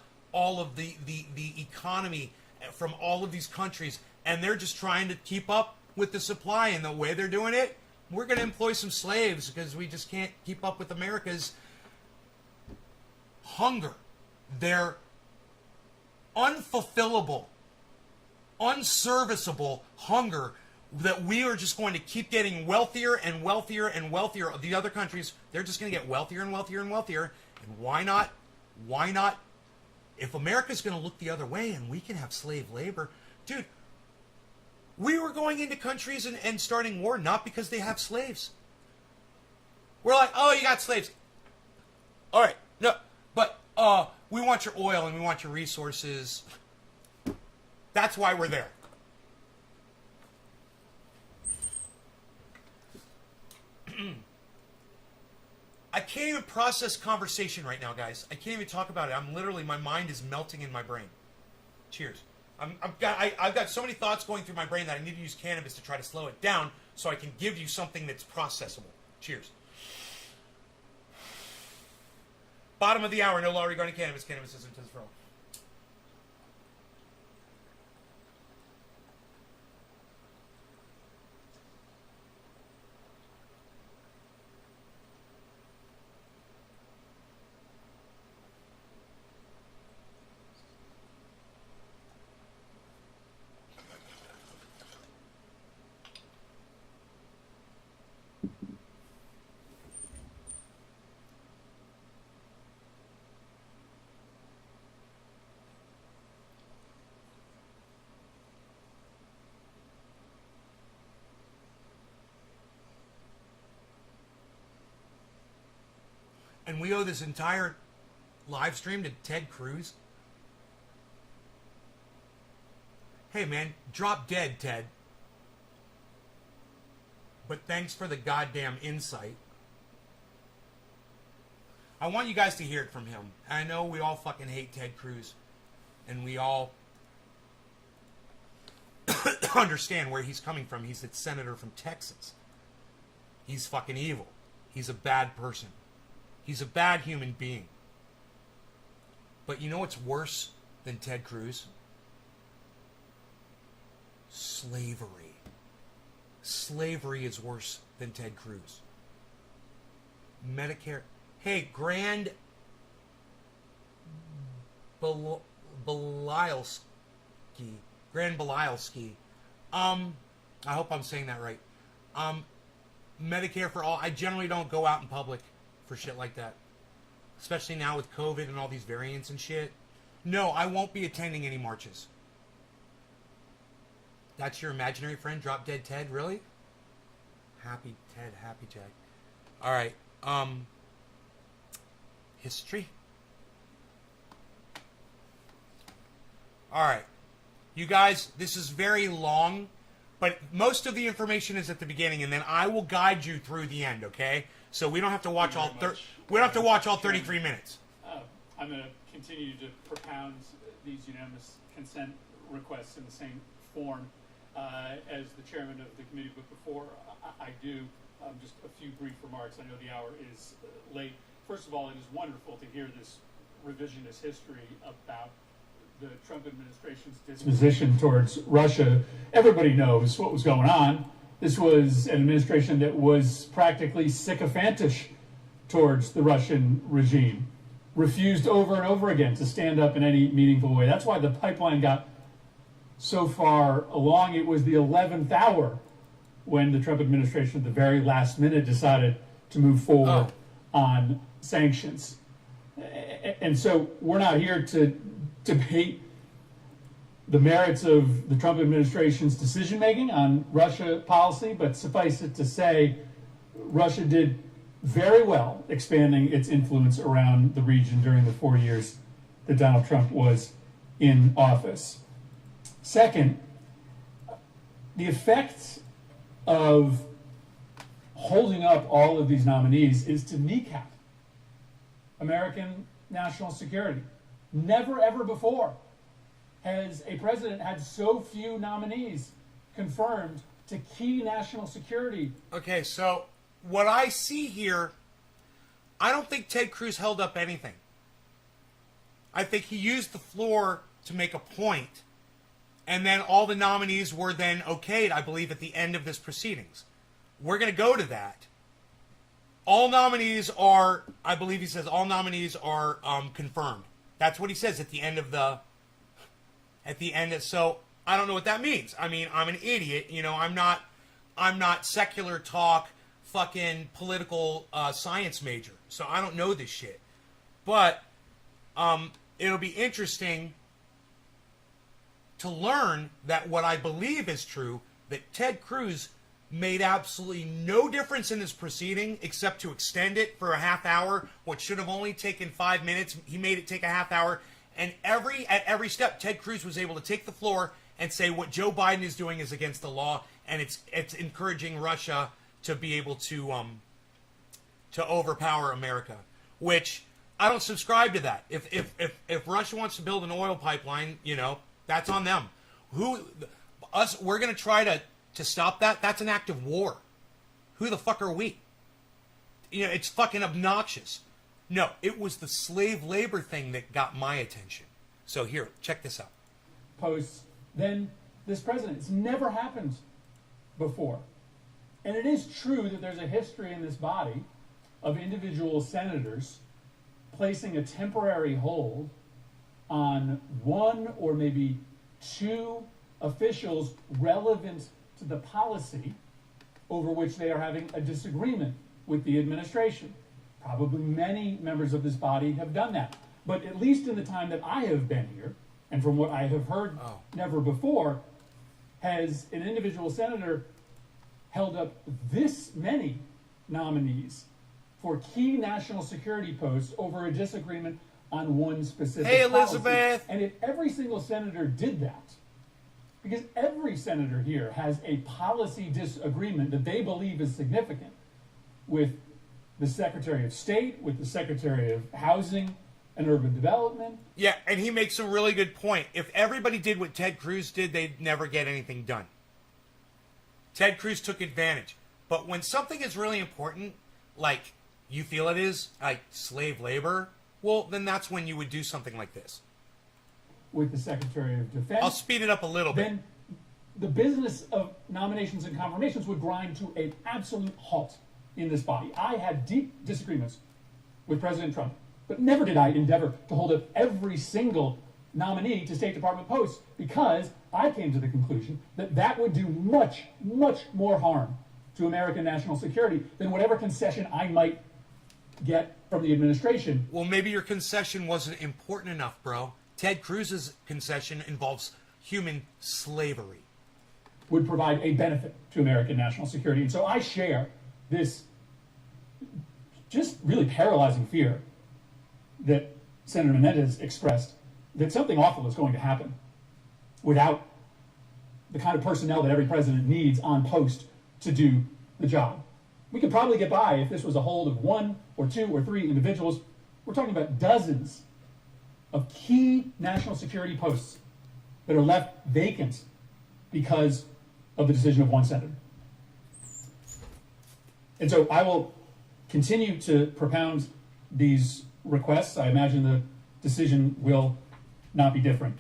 A: economy from all of these countries, and they're just trying to keep up with the supply. And the way they're doing it, we're going to employ some slaves because we just can't keep up with America's hunger. Their unfulfillable, unserviceable hunger that we are just going to keep getting wealthier and wealthier and wealthier. The other countries, they're just going to get wealthier and wealthier and wealthier. And why not? Why not? If America's going to look the other way and we can have slave labor, dude, we were going into countries and starting war not because they have slaves. We're like, oh, you got slaves. All right, no, but we want your oil and we want your resources. That's why we're there. I can't even process conversation right now, guys. I can't even talk about it. I'm literally, my mind is melting in my brain. Cheers. I've got so many thoughts going through my brain that I need to use cannabis to try to slow it down so I can give you something that's processable. Cheers. Bottom of the hour, no law regarding cannabis. Cannabis isn't for all. And we owe this entire live stream to Ted Cruz. Hey, man, drop dead, Ted. But thanks for the goddamn insight. I want you guys to hear it from him. I know we all fucking hate Ted Cruz. And we all understand where he's coming from. He's the senator from Texas. He's fucking evil. He's a bad person. He's a bad human being. But you know what's worse than Ted Cruz? Slavery. Slavery is worse than Ted Cruz. Medicare. Hey, Grand Belialski. Grand Belialski. I hope I'm saying that right. Medicare for all. I generally don't go out in public for shit like that. Especially now with COVID and all these variants and shit. No, I won't be attending any marches. That's your imaginary friend, Drop Dead Ted? Really? Happy Ted, happy Jack. Alright, history. Alright. You guys, this is very long, but most of the information is at the beginning, and then I will guide you through the end, okay? So we don't have to watch all 33 minutes.
C: I'm going to continue to propound these unanimous consent requests in the same form as the chairman of the committee, but before I do, just a few brief remarks. I know the hour is late. First of all, it is wonderful to hear this revisionist history about the Trump administration's disposition towards Russia. Everybody knows what was going on. This was an administration that was practically sycophantish towards the Russian regime, refused over and over again to stand up in any meaningful way. That's why the pipeline got so far along. It was the 11th hour when the Trump administration at the very last minute decided to move forward on sanctions. And so we're not here to debate the merits of the Trump administration's decision-making on Russia policy, but suffice it to say, Russia did very well expanding its influence around the region during the 4 years that Donald Trump was in office. Second, the effect of holding up all of these nominees is to kneecap American national security. Never, ever before has a president had so few nominees confirmed to key national security.
A: Okay, so what I see here, I don't think Ted Cruz held up anything. I think he used the floor to make a point, and then all the nominees were then okayed, I believe, at the end of this proceedings. we're going to go to that. All nominees are, I believe he says, all nominees are confirmed. That's what he says at the end of so I don't know what that means. I mean, I'm an idiot. You know, I'm not secular talk, fucking political science major. So I don't know this shit. But it'll be interesting to learn that what I believe is true, that Ted Cruz made absolutely no difference in this proceeding except to extend it for a half hour, what should have only taken 5 minutes. He made it take a half hour. And at every step, Ted Cruz was able to take the floor and say what Joe Biden is doing is against the law, and it's encouraging Russia to be able to overpower America, which I don't subscribe to that. If Russia wants to build an oil pipeline, you know, that's on them. We're going to try to stop that. That's an act of war. Who the fuck are we? You know, it's fucking obnoxious. No, it was the slave labor thing that got my attention. So here, check this out.
D: Posts, then this president. It's never happened before. And it is true that there's a history in this body of individual senators placing a temporary hold on one or maybe two officials relevant to the policy over which they are having a disagreement with the administration. Probably many members of this body have done that. But at least in the time that I have been here, and from what I have heard, never before, has an individual senator held up this many nominees for key national security posts over a disagreement on one specific
A: Hey, Elizabeth!
D: policy. And if every single senator did that, because every senator here has a policy disagreement that they believe is significant with the Secretary of State, with the Secretary of Housing and Urban Development.
A: Yeah, and he makes a really good point. If everybody did what Ted Cruz did, they'd never get anything done. Ted Cruz took advantage. But when something is really important, like you feel it is, like slave labor, well, then that's when you would do something like this.
D: With the Secretary of Defense.
A: I'll speed it up a little bit.
D: Then the business of nominations and confirmations would grind to an absolute halt in this body. I had deep disagreements with President Trump, but never did I endeavor to hold up every single nominee to State Department posts, because I came to the conclusion that that would do much, much more harm to American national security than whatever concession I might get from the administration.
A: Well, maybe your concession wasn't important enough, bro. Ted Cruz's concession involves human slavery.
D: Would provide a benefit to American national security. And so I share this just really paralyzing fear that Senator Menendez expressed, that something awful is going to happen without the kind of personnel that every president needs on post to do the job. We could probably get by if this was a hold of one or two or three individuals. We're talking about dozens of key national security posts that are left vacant because of the decision of one senator. And so I will continue to propound these requests. I imagine the decision will not be different.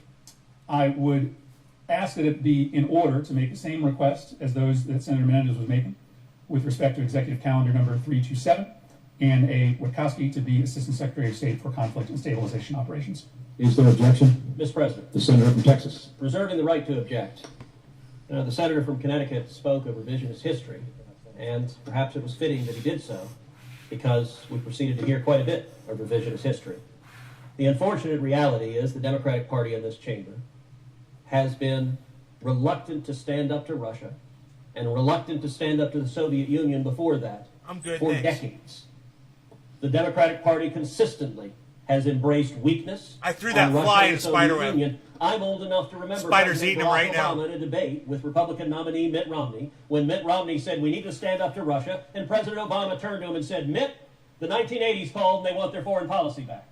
D: I would ask that it be in order to make the same request as those that Senator Menendez was making with respect to Executive Calendar number 327 and a Witkowski to be Assistant Secretary of State for Conflict and Stabilization Operations.
E: Is there objection?
F: Mr. President.
E: The senator from Texas.
F: Reserving the right to object. The senator from Connecticut spoke of revisionist history, and perhaps it was fitting that he did so, because we proceeded to hear quite a bit of revisionist history. The unfortunate reality is the Democratic Party in this chamber has been reluctant to stand up to Russia and reluctant to stand up to the Soviet Union before that for decades. The Democratic Party consistently has embraced weakness.
A: I threw that fly in a spider web.
F: I'm old enough to remember
A: Spider's eating him right now.
F: in a debate with Republican nominee Mitt Romney, when Mitt Romney said we need to stand up to Russia, and President Obama turned to him and said, Mitt, the 1980s called and they want their foreign policy back.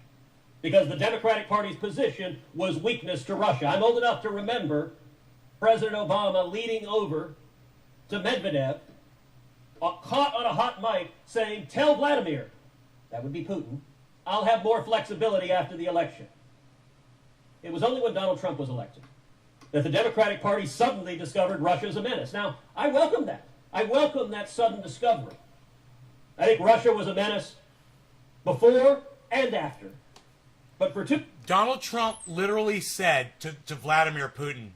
F: Because the Democratic Party's position was weakness to Russia. I'm old enough to remember President Obama leading over to Medvedev, caught on a hot mic, saying, tell Vladimir, that would be Putin, I'll have more flexibility after the election. It was only when Donald Trump was elected that the Democratic Party suddenly discovered Russia as a menace. Now, I welcome that. I welcome that sudden discovery. I think Russia was a menace before and after. But for two...
A: Donald Trump literally said to Vladimir Putin,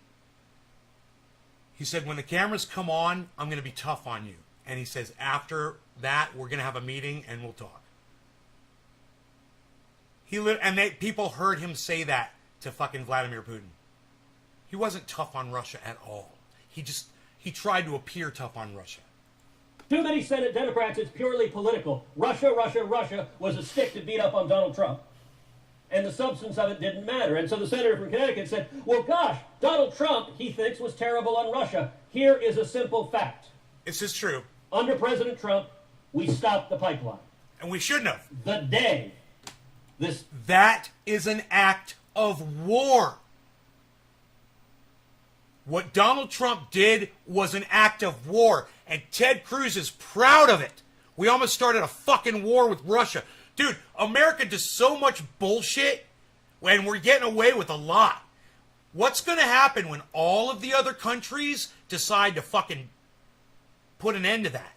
A: he said, when the cameras come on, I'm going to be tough on you. And he says, after that, we're going to have a meeting and we'll talk. People heard him say that to fucking Vladimir Putin. He wasn't tough on Russia at all. He tried to appear tough on Russia.
F: Too many Senate Democrats, it's purely political. Russia, Russia, Russia was a stick to beat up on Donald Trump. And the substance of it didn't matter. And so the senator from Connecticut said, well, gosh, Donald Trump, he thinks, was terrible on Russia. Here is a simple fact.
A: This is true.
F: Under President Trump, we stopped the pipeline.
A: And we shouldn't have.
F: The day
A: That is an act of war. What Donald Trump did was an act of war. And Ted Cruz is proud of it. We almost started a fucking war with Russia. Dude, America does so much bullshit and we're getting away with a lot. What's going to happen when all of the other countries decide to fucking put an end to that?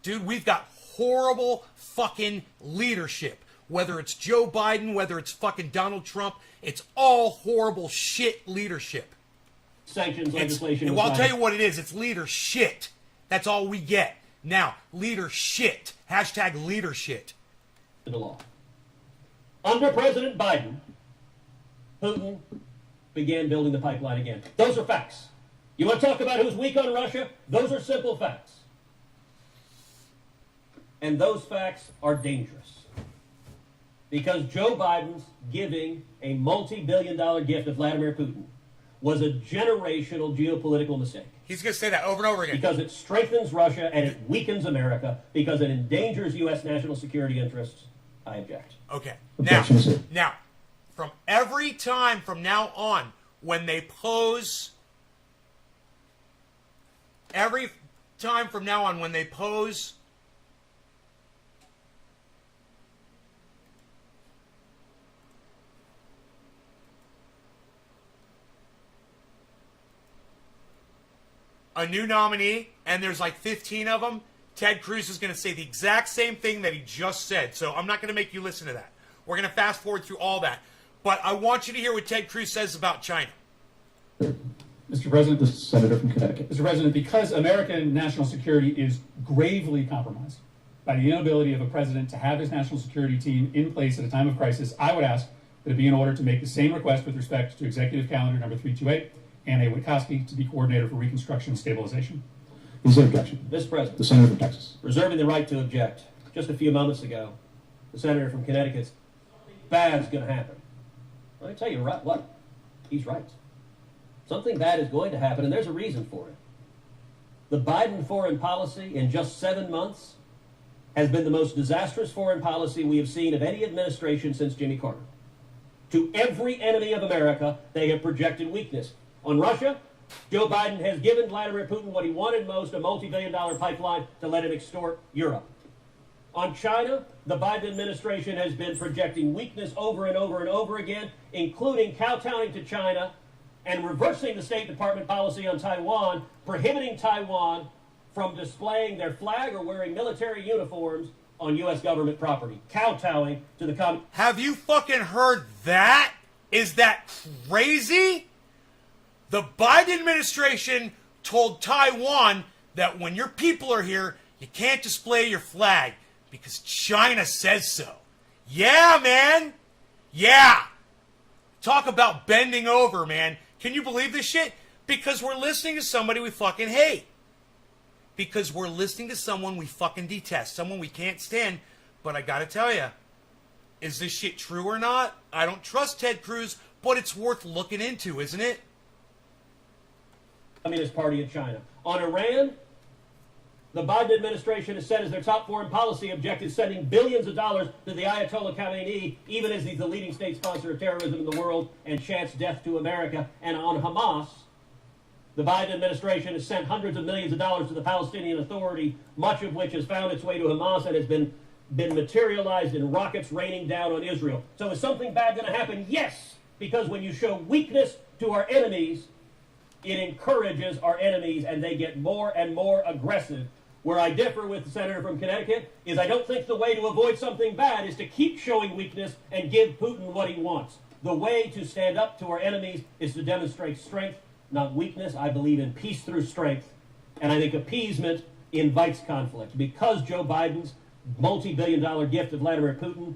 A: Dude, we've got horrible fucking leadership. Whether it's Joe Biden, whether it's fucking Donald Trump, it's all horrible shit leadership.
F: Sanctions legislation.
A: Well, I'll tell you what it is. It's leader shit. That's all we get. Now, leader shit. Hashtag leader shit.
F: The law. Under President Biden, Putin began building the pipeline again. Those are facts. You want to talk about who's weak on Russia? Those are simple facts. And those facts are dangerous. Because Joe Biden's giving a multi-billion-dollar gift to Vladimir Putin was a generational geopolitical mistake.
A: He's going to say that over and over again.
F: Because it strengthens Russia and it weakens America, because it endangers U.S. national security interests. I object.
A: Okay. Now, from every time from now on, when they pose a new nominee, and there's like 15 of them, Ted Cruz is going to say the exact same thing that he just said. So I'm not going to make you listen to that. We're going to fast forward through all that. But I want you to hear what Ted Cruz says about China.
E: Mr. President, the senator from Connecticut.
D: Mr. President, because American national security is gravely compromised by the inability of a president to have his national security team in place at a time of crisis, I would ask that it be in order to make the same request with respect to Executive Calendar number 328, Anna Witkowski to be coordinator for Reconstruction and Stabilization.
E: Is there objection?
F: Mr. President.
E: The senator from Texas.
F: Reserving the right to object. Just a few moments ago, the senator from Connecticut said, bad's going to happen. Let me tell you what. He's right. Something bad is going to happen, and there's a reason for it. The Biden foreign policy in just 7 months has been the most disastrous foreign policy we have seen of any administration since Jimmy Carter. To every enemy of America, they have projected weakness. On Russia, Joe Biden has given Vladimir Putin what he wanted most, a multi-billion-dollar pipeline to let him extort Europe. On China, the Biden administration has been projecting weakness over and over and over again, including kowtowing to China and reversing the State Department policy on Taiwan, prohibiting Taiwan from displaying their flag or wearing military uniforms on U.S. government property. Kowtowing to the communist.
A: Have you fucking heard that? Is that crazy? The Biden administration told Taiwan that when your people are here, you can't display your flag because China says so. Yeah, man. Yeah. Talk about bending over, man. Can you believe this shit? Because we're listening to somebody we fucking hate. Because we're listening to someone we fucking detest. Someone we can't stand. But I gotta tell you, is this shit true or not? I don't trust Ted Cruz, but it's worth looking into, isn't it?
F: Communist Party of China. On Iran, the Biden administration has said as their top foreign policy objective sending billions of dollars to the Ayatollah Khamenei, even as he's the leading state sponsor of terrorism in the world and chants death to America. And on Hamas, the Biden administration has sent hundreds of millions of dollars to the Palestinian Authority, much of which has found its way to Hamas and has been materialized in rockets raining down on Israel. So is something bad going to happen? Yes, because when you show weakness to our enemies, It encourages our enemies, and they get more and more aggressive. Where I differ with the senator from Connecticut is I don't think the way to avoid something bad is to keep showing weakness and give Putin what he wants. The way to stand up to our enemies is to demonstrate strength, not weakness. I believe in peace through strength, and I think appeasement invites conflict. Because Joe Biden's multi-billion-dollar gift to Vladimir Putin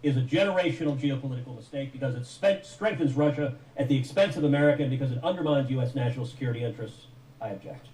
F: is a generational geopolitical mistake, because it strengthens Russia at the expense of America, and because it undermines U.S. national security interests, I object.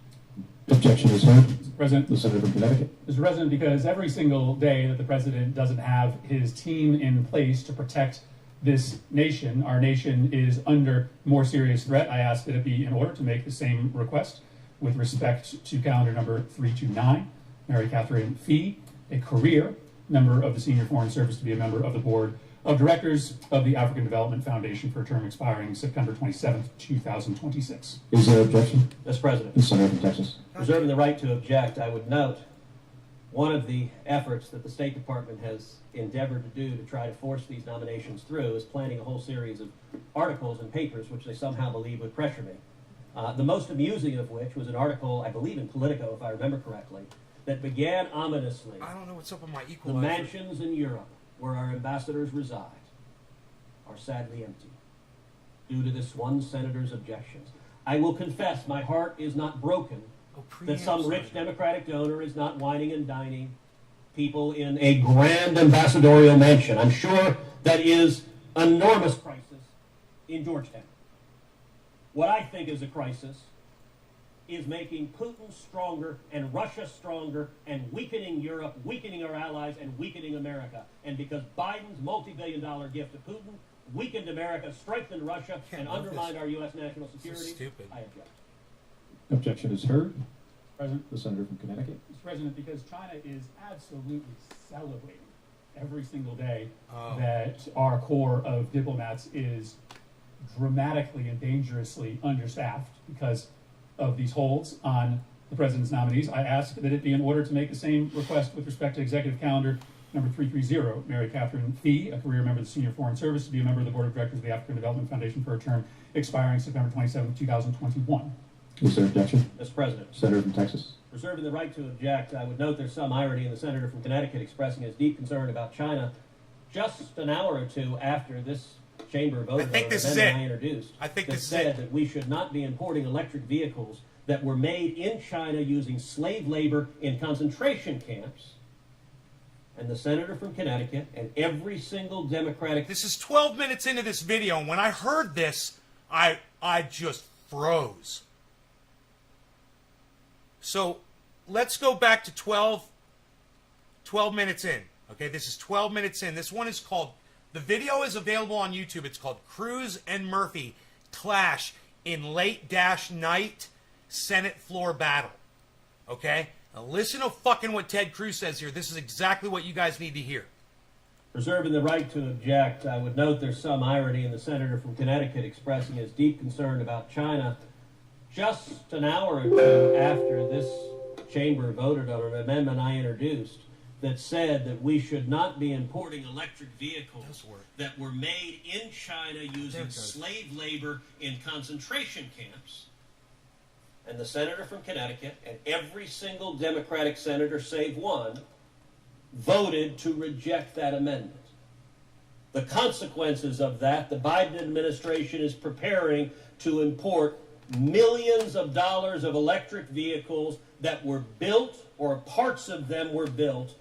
E: Objection is heard.
D: Mr. President,
E: The senator from Connecticut.
D: Mr. President, because every single day that the president doesn't have his team in place to protect this nation, our nation is under more serious threat. I ask that it be in order to make the same request with respect to calendar number 329, Mary Catherine Fee, a career member of the Senior Foreign Service, to be a member of the Board of Directors of the African Development Foundation for a term expiring September 27th, 2026.
E: Is there objection?
F: Mr. President,
E: The senator from Texas.
F: reserving the right to object, I would note one of the efforts that the State Department has endeavored to do to try to force these nominations through is planning a whole series of articles and papers which they somehow believe would pressure me. The most amusing of which was an article, I believe in Politico, if I remember correctly, that began ominously.
A: I don't know what's up with my
F: The
A: equalizer.
F: mansions in Europe where our ambassadors reside are sadly empty due to this one senator's objections. I will confess my heart is not broken that some rich Democratic donor is not whining and dining people in a grand ambassadorial mansion. I'm sure that is an enormous crisis in Georgetown. What I think is a crisis is making Putin stronger and Russia stronger and weakening Europe, weakening our allies, and weakening America. And because Biden's multi-billion-dollar gift to Putin weakened America, strengthened Russia, and undermined our U.S. national security,
A: stupid.
F: I object.
E: Objection is heard.
D: President,
E: The senator from Connecticut.
D: Mr. President, because China is absolutely celebrating every single day that our corps of diplomats is dramatically and dangerously understaffed because of these holds on the president's nominees, I ask that it be in order to make the same request with respect to executive calendar number 330, Mary Catherine Fee, a career member of the Senior Foreign Service, to be a member of the Board of Directors of the African Development Foundation for a term expiring September 27, 2021.
E: Is there objection?
F: Mr. President,
E: Senator from Texas.
F: reserving the right to object, I would note there's some irony in the senator from Connecticut expressing his deep concern about China just an hour or two after this chamber voted on an amendment I introduced that said that we should not be importing electric vehicles that were made in China using slave labor in concentration camps. And the senator from Connecticut and every single Democratic...
A: This is 12 minutes into this video, and when I heard this, I just froze. So let's go back to 12 minutes in. Okay, this is 12 minutes in. This one is called... The video is available on YouTube. It's called Cruz and Murphy Clash in Late Night Senate Floor Battle. Okay? Now listen to fucking what Ted Cruz says here. This is exactly what you guys need to hear.
F: Reserving the right to object, I would note there's some irony in the senator from Connecticut expressing his deep concern about China just an hour or two after this chamber voted on an amendment I introduced that said that we should not be importing electric vehicles that were made in China using slave labor in concentration camps. And the senator from Connecticut and every single Democratic senator, save one, voted to reject that amendment. The consequences of that, the Biden administration is preparing to import millions of dollars of electric vehicles that were built, or parts of them were built,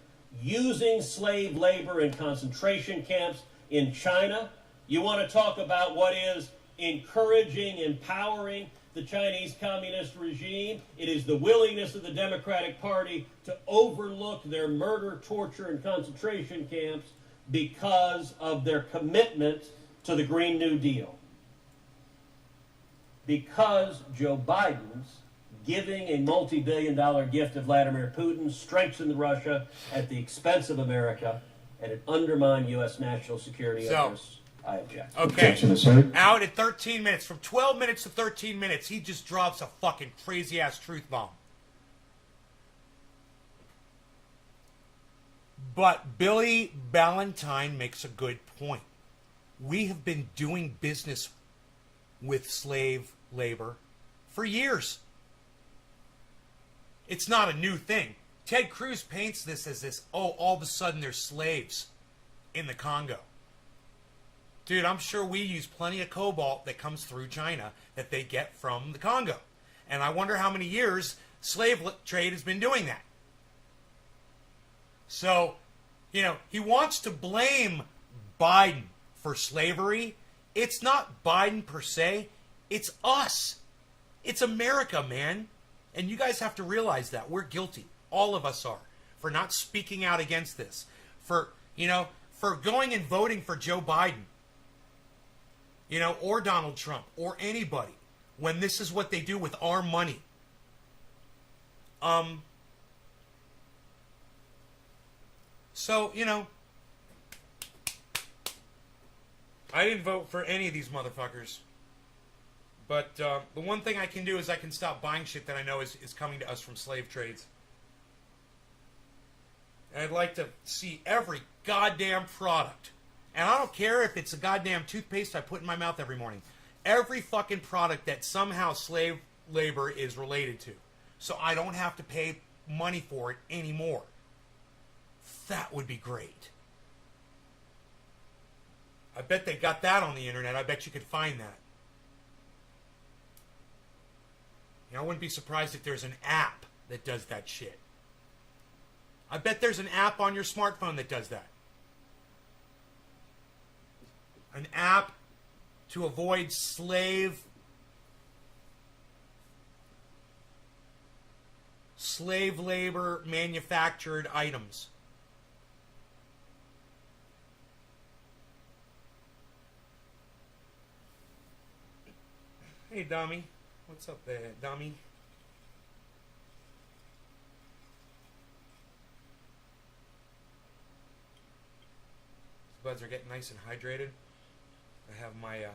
F: using slave labor in concentration camps in China. You want to talk about what is encouraging, empowering the Chinese Communist regime? It is the willingness of the Democratic Party to overlook their murder, torture, and concentration camps because of their commitment to the Green New Deal. Because Joe Biden's giving a multi-billion-dollar gift to Vladimir Putin strengthened Russia at the expense of America, and it undermined U.S. national security interests. I object.
A: Okay. Out at 13 minutes. From 12 minutes to 13 minutes, he just drops a fucking crazy-ass truth bomb. But Billy Ballantyne makes a good point. We have been doing business with slave labor for years. It's not a new thing. Ted Cruz paints this as this, oh, all of a sudden there's slaves in the Congo. Dude, I'm sure we use plenty of cobalt that comes through China that they get from the Congo. And I wonder how many years slave trade has been doing that. So, he wants to blame Biden for slavery. It's not Biden per se. It's us. It's America, man. And you guys have to realize that. We're guilty. All of us are. For not speaking out against this. For going and voting for Joe Biden. Or Donald Trump. Or anybody. When this is what they do with our money. So, I didn't vote for any of these motherfuckers. But the one thing I can do is I can stop buying shit that I know is coming to us from slave trades. And I'd like to see every goddamn product. And I don't care if it's a goddamn toothpaste I put in my mouth every morning. Every fucking product that somehow slave labor is related to. So I don't have to pay money for it anymore. That would be great. I bet they got that on the internet. I bet you could find that. I wouldn't be surprised if there's an app that does that shit. I bet there's an app on your smartphone that does that. An app to avoid slave labor manufactured items. Hey, dummy. What's up there, dummy? These buds are getting nice and hydrated. I have my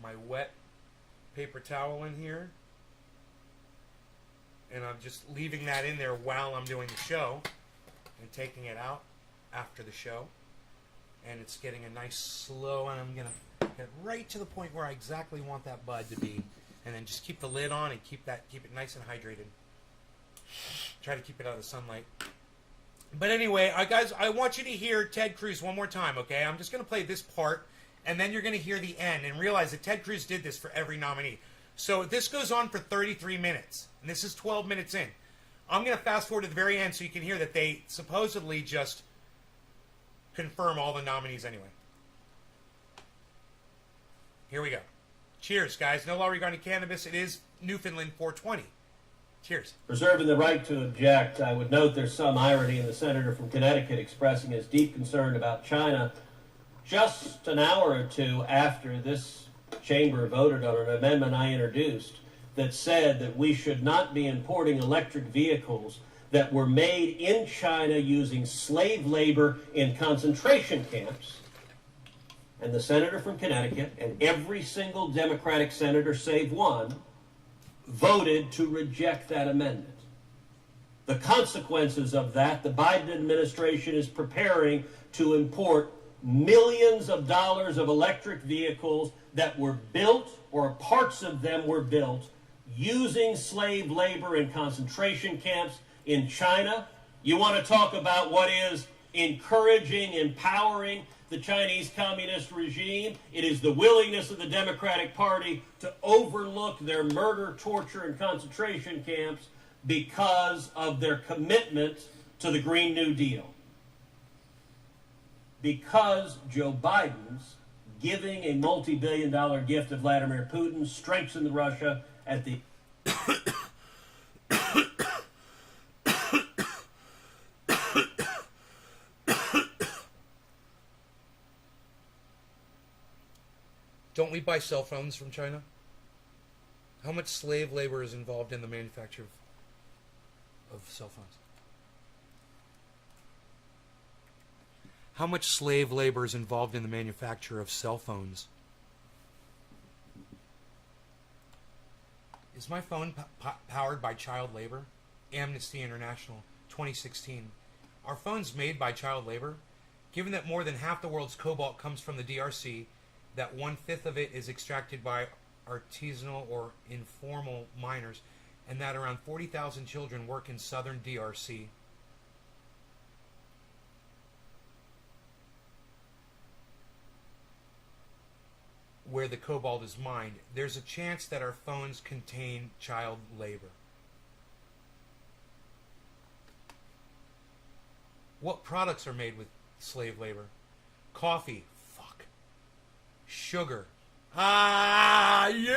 A: my wet paper towel in here. And I'm just leaving that in there while I'm doing the show. And taking it out after the show. And it's getting a nice slow, and I'm going to get right to the point where I exactly want that bud to be. And then just keep the lid on and keep it nice and hydrated. Try to keep it out of the sunlight. But anyway, guys, I want you to hear Ted Cruz one more time, okay? I'm just going to play this part, and then you're going to hear the end and realize that Ted Cruz did this for every nominee. So this goes on for 33 minutes, and this is 12 minutes in. I'm going to fast forward to the very end so you can hear that they supposedly just confirm all the nominees anyway. Here we go. Cheers, guys. No law regarding cannabis. It is Newfoundland 420. Cheers.
F: Reserving the right to object, I would note there's some irony in the senator from Connecticut expressing his deep concern about China just an hour or two after this chamber voted on an amendment I introduced that said that we should not be importing electric vehicles that were made in China using slave labor in concentration camps. And the senator from Connecticut, and every single Democratic senator save one, voted to reject that amendment. The consequences of that, the Biden administration is preparing to import millions of dollars of electric vehicles that were built, or parts of them were built, using slave labor in concentration camps in China. You want to talk about what is encouraging, empowering the Chinese communist regime? It is the willingness of the Democratic Party to overlook their murder, torture, and concentration camps because of their commitment to the Green New Deal. Because Joe Biden's giving a multi-billion-dollar gift to Vladimir Putin strengthened Russia at the
A: Don't we buy cell phones from China? How much slave labor is involved in the manufacture of cell phones? How much slave labor is involved in the manufacture of cell phones? Is my phone powered by child labor? Amnesty International, 2016. Are phones made by child labor? Given that more than half the world's cobalt comes from the DRC, that 1/5 of it is extracted by artisanal or informal miners, and that around 40,000 children work in southern DRC. Where the cobalt is mined, there's a chance that our phones contain child labor. What products are made with slave labor? Coffee. Fuck. Sugar. Ah, yeah,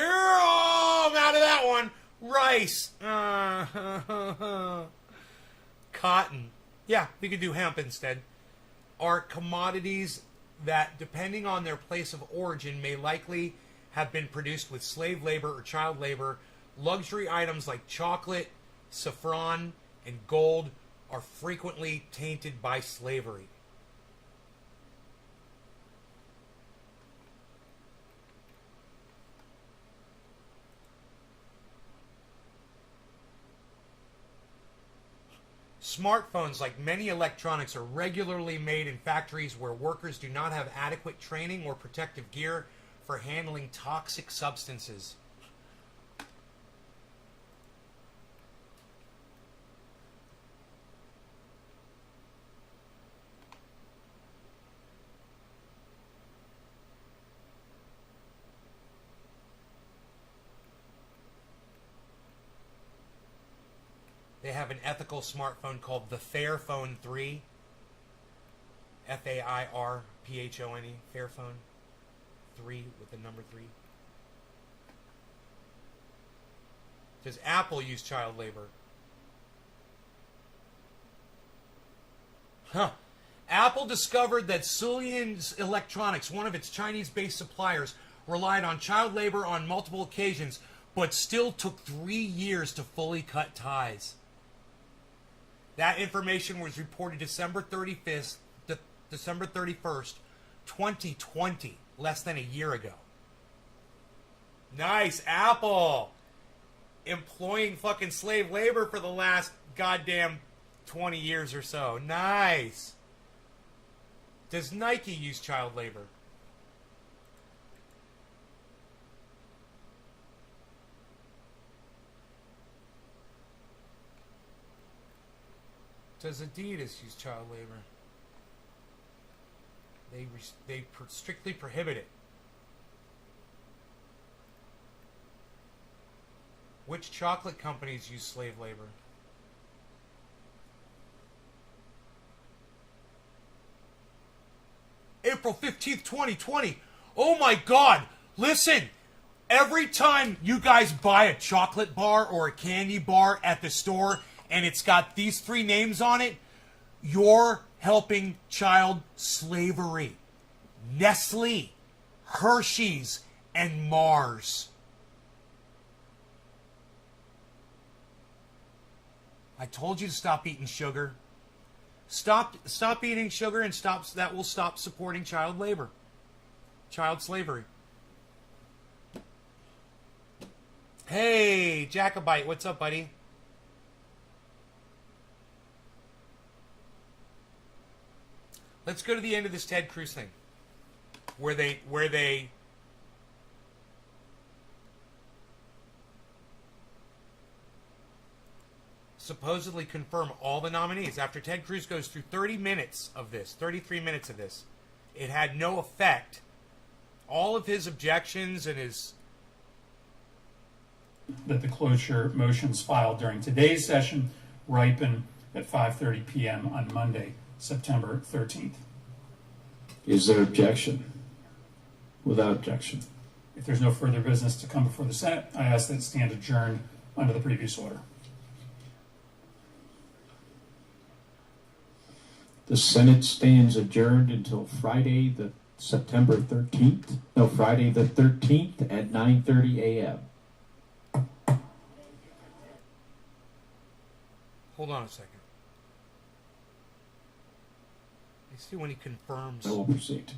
A: I'm out of that one. Rice. Cotton. Yeah, we could do hemp instead. Are commodities that, depending on their place of origin, may likely have been produced with slave labor or child labor. Luxury items like chocolate, saffron, and gold are frequently tainted by slavery. Smartphones, like many electronics, are regularly made in factories where workers do not have adequate training or protective gear for handling toxic substances. They have an ethical smartphone called the Fairphone 3. Fairphone. Fairphone 3 with the number 3. Does Apple use child labor? Huh. Apple discovered that Sulian's Electronics, one of its Chinese-based suppliers, relied on child labor on multiple occasions, but still took 3 years to fully cut ties. That information was reported December 31st, 2020, less than a year ago. Nice, Apple! Employing fucking slave labor for the last goddamn 20 years or so. Nice! Does Nike use child labor? Does Adidas use child labor? They strictly prohibit it. Which chocolate companies use slave labor? April 15th, 2020. Oh my God! Listen! Every time you guys buy a chocolate bar or a candy bar at the store and it's got these 3 names on it, you're helping child slavery. Nestle, Hershey's, and Mars. I told you to stop eating sugar. Stop eating sugar, and that will stop supporting child labor. Child slavery. Hey, Jacobite, what's up, buddy? Let's go to the end of this Ted Cruz thing, where they supposedly confirm all the nominees. After Ted Cruz goes through 33 minutes of this, it had no effect. All of his objections and his...
D: That the cloture motions filed during today's session ripen at 5:30 p.m. on Monday, September 13th.
E: Is there objection? Without objection.
D: If there's no further business to come before the Senate, I ask that it stand adjourned under the previous order.
E: The Senate stands adjourned until Friday the September 13th. No, Friday the 13th at 9:30 a.m.
A: Hold on a second. Let's see when he confirms.
E: I will proceed.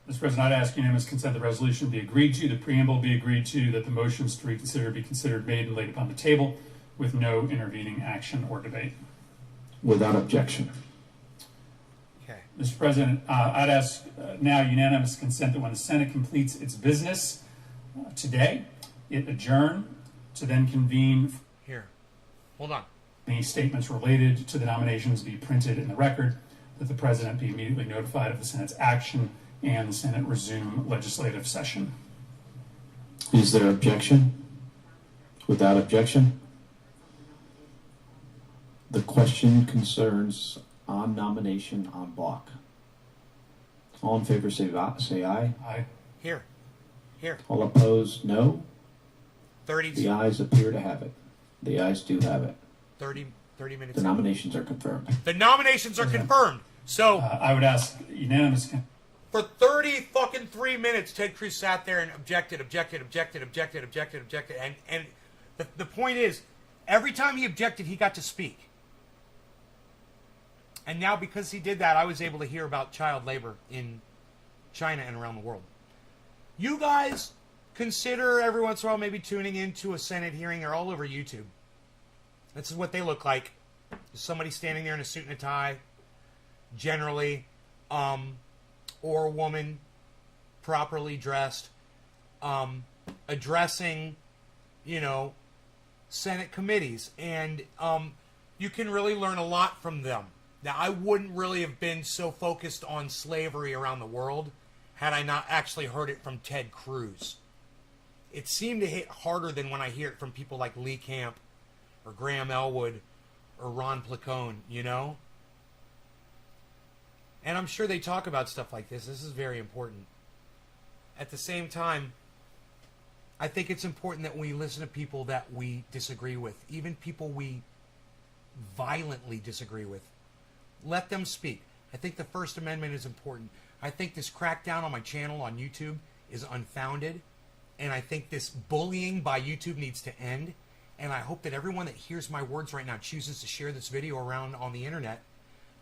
D: Mr. President, I'd ask unanimous consent the resolution be agreed to, the preamble be agreed to, that the motions to reconsider be considered made and laid upon the table with no intervening action or debate.
E: Without objection.
A: Okay.
D: Mr. President, I'd ask now unanimous consent that when the Senate completes its business, today. It adjourn to then convene.
A: Here. Hold on.
D: Any statements related to the nominations be printed in the record, that the president be immediately notified of the Senate's action, and the Senate resume legislative session.
E: Is there objection? Without objection, the question concerns on nomination en bloc. All in favor say aye.
D: Aye.
A: Here.
E: All opposed, no.
A: 30,
E: The ayes appear to have it. The ayes do have it.
A: 30 minutes.
E: The nominations are confirmed.
A: The nominations are confirmed. So
D: I would ask unanimous.
A: for 3 minutes, Ted Cruz sat there and objected. And the point is, every time he objected, he got to speak. And now because he did that, I was able to hear about child labor in China and around the world. You guys consider every once in a while maybe tuning into a Senate hearing. They're all over YouTube. This is what they look like. There's somebody standing there in a suit and a tie, generally, or a woman properly dressed, addressing, Senate committees. And you can really learn a lot from them. Now, I wouldn't really have been so focused on slavery around the world had I not actually heard it from Ted Cruz. It seemed to hit harder than when I hear it from people like Lee Camp or Graham Elwood or Ron Placone, And I'm sure they talk about stuff like this. This is very important. At the same time, I think it's important that we listen to people that we disagree with, even people we violently disagree with. Let them speak. I think the First Amendment is important. I think this crackdown on my channel on YouTube is unfounded. And I think this bullying by YouTube needs to end. And I hope that everyone that hears my words right now chooses to share this video around on the internet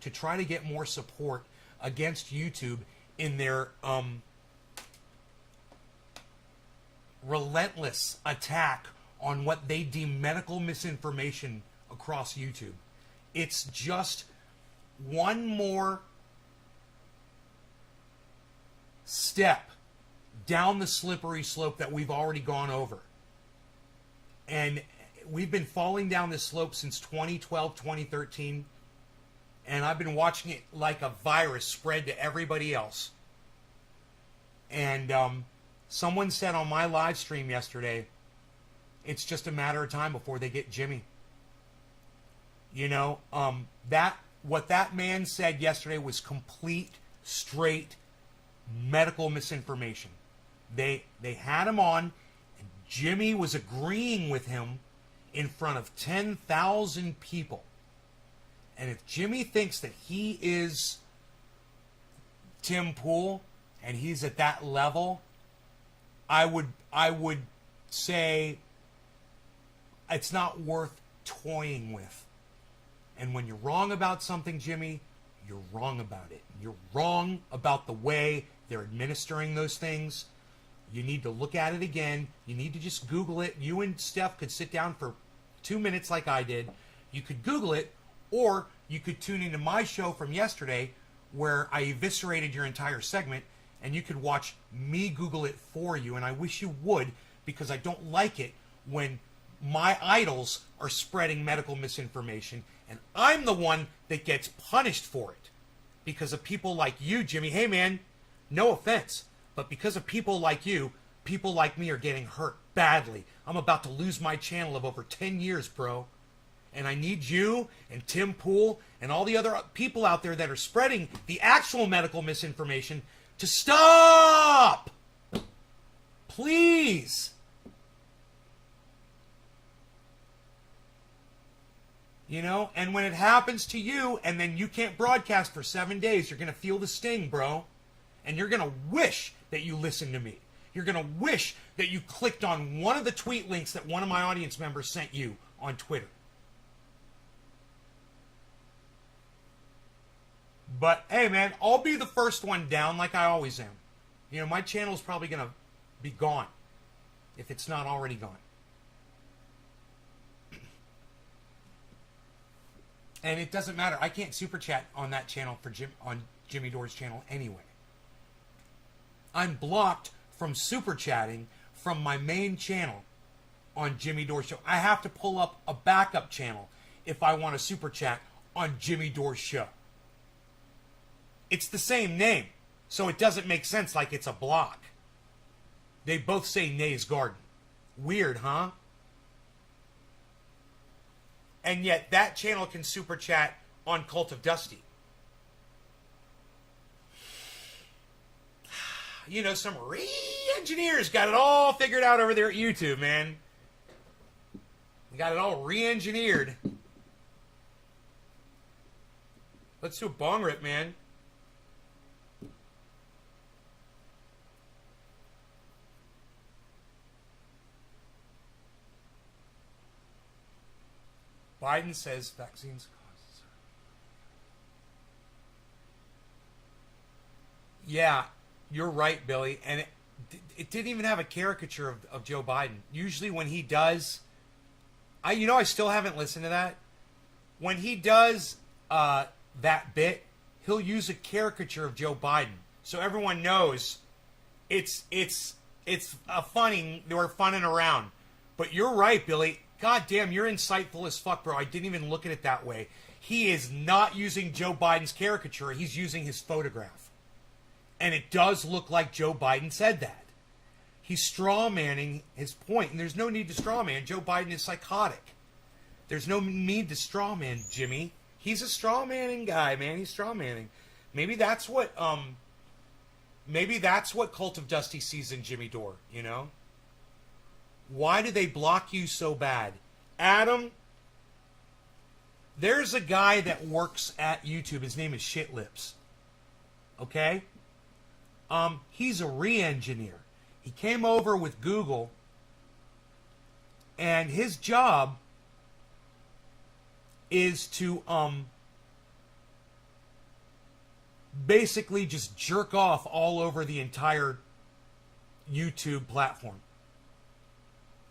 A: to try to get more support against YouTube in their relentless attack on what they deem medical misinformation across YouTube. It's just one more step down the slippery slope that we've already gone over. And we've been falling down this slope since 2012, 2013. And I've been watching it like a virus spread to everybody else. And someone said on my live stream yesterday, it's just a matter of time before they get Jimmy. What that man said yesterday was complete, straight medical misinformation. They had him on, and Jimmy was agreeing with him in front of 10,000 people. And if Jimmy thinks that he is Tim Pool and he's at that level, I would say it's not worth toying with. And when you're wrong about something, Jimmy, you're wrong about it. You're wrong about the way they're administering those things. You need to look at it again. You need to just Google it. You and Steph could sit down for 2 minutes like I did. You could Google it, or you could tune into my show from yesterday where I eviscerated your entire segment, and you could watch me Google it for you. And I wish you would, because I don't like it when my idols are spreading medical misinformation, and I'm the one that gets punished for it because of people like you, Jimmy. Hey, man, no offense, but because of people like you, people like me are getting hurt badly. I'm about to lose my channel of over 10 years, bro. And I need you and Tim Pool and all the other people out there that are spreading the actual medical misinformation to stop. Please. And when it happens to you and then you can't broadcast for 7 days, you're going to feel the sting, bro. And you're going to wish that you listened to me. You're going to wish that you clicked on one of the tweet links that one of my audience members sent you on Twitter. But, hey, man, I'll be the first one down like I always am. My channel's probably going to be gone if it's not already gone. And it doesn't matter. I can't super chat on that channel on Jimmy Dore's channel anyway. I'm blocked from super chatting from my main channel on Jimmy Dore Show. I have to pull up a backup channel if I want to super chat on Jimmy Dore Show. It's the same name, so it doesn't make sense like it's a block. They both say Nay's Garden. Weird, huh? And yet that channel can super chat on Cult of Dusty. You know, some re-engineers got it all figured out over there at YouTube, man. They got it all re-engineered. Let's do a bong rip, man. Biden says vaccines cause. Yeah, you're right, Billy. And it didn't even have a caricature of Joe Biden. Usually when he does, I still haven't listened to that. When he does that bit, he'll use a caricature of Joe Biden, so everyone knows it's a funny. They were funning around. But you're right, Billy. God damn, you're insightful as fuck, bro. I didn't even look at it that way. He is not using Joe Biden's caricature. He's using his photograph. And it does look like Joe Biden said that. He's straw-manning his point, and there's no need to straw-man. Joe Biden is psychotic. There's no need to straw-man Jimmy. He's a straw-manning guy, man. He's straw-manning. Maybe that's what Cult of Dusty sees in Jimmy Dore, you know? Why do they block you so bad? Adam, there's a guy that works at YouTube. His name is Shitlips. Okay? He's a re-engineer. He came over with Google, and his job is to basically just jerk off all over the entire YouTube platform.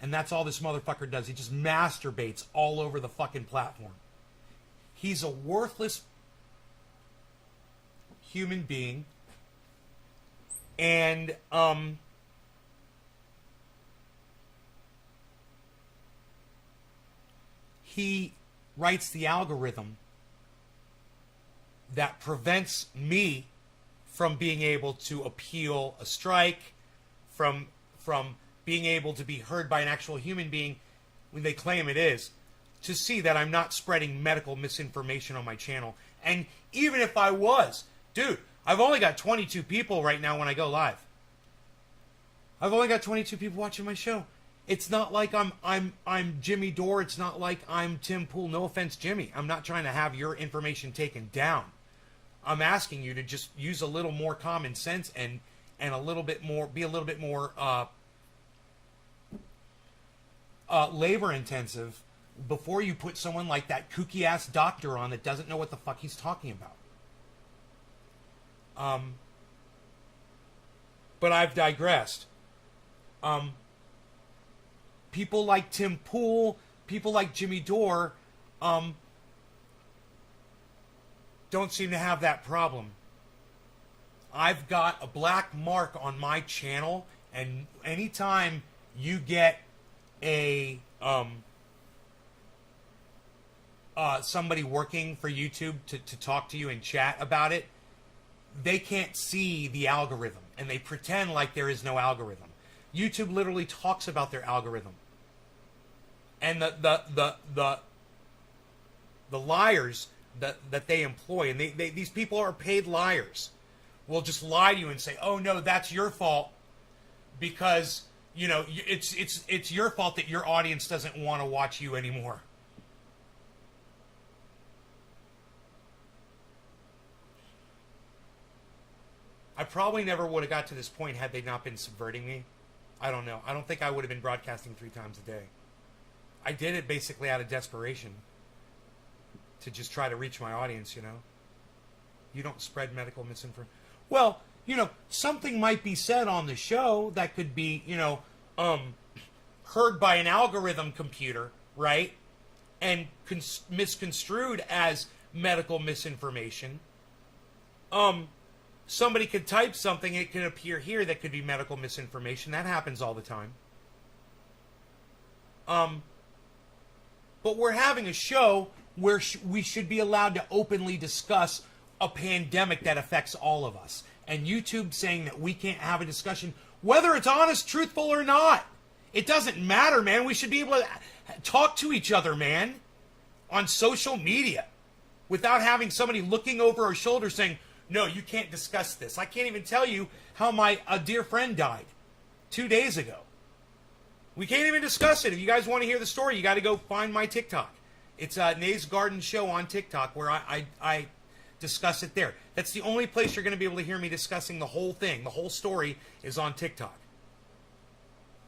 A: And that's all this motherfucker does. He just masturbates all over the fucking platform. He's a worthless human being. And he writes the algorithm that prevents me from being able to appeal a strike, from being able to be heard by an actual human being when they claim it is, to see that I'm not spreading medical misinformation on my channel. And even if I was, dude, I've only got 22 people right now when I go live. I've only got 22 people watching my show. It's not like I'm Jimmy Dore. It's not like I'm Tim Pool. No offense, Jimmy. I'm not trying to have your information taken down. I'm asking you to just use a little more common sense and a little bit more, be a little bit more labor intensive before you put someone like that kooky ass doctor on that doesn't know what the fuck he's talking about. But I've digressed. People like Tim Pool, people like Jimmy Dore, don't seem to have that problem. I've got a black mark on my channel, and anytime you get a somebody working for YouTube to talk to you and chat about it, they can't see the algorithm, and they pretend like there is no algorithm. YouTube literally talks about their algorithm. And the liars that they employ, and these people are paid liars, will just lie to you and say, "Oh no, that's your fault because it's your fault that your audience doesn't want to watch you anymore." I probably never would have got to this point had they not been subverting me. I don't know. I don't think I would have been broadcasting 3 times a day. I did it basically out of desperation to just try to reach my audience, you know. You don't spread medical misinformation. Well, something might be said on the show that could be, heard by an algorithm computer, right? And misconstrued as medical misinformation. Somebody could type something, it could appear here that could be medical misinformation. That happens all the time. But we're having a show where we should be allowed to openly discuss a pandemic that affects all of us. And YouTube saying that we can't have a discussion, whether it's honest, truthful, or not. It doesn't matter, man. We should be able to talk to each other, man, on social media without having somebody looking over our shoulder saying, no, you can't discuss this. I can't even tell you how a dear friend died 2 days ago. We can't even discuss it. If you guys want to hear the story, you got to go find my TikTok. It's Nay's Garden Show on TikTok where I discuss it there. That's the only place you're going to be able to hear me discussing the whole thing. The whole story is on TikTok.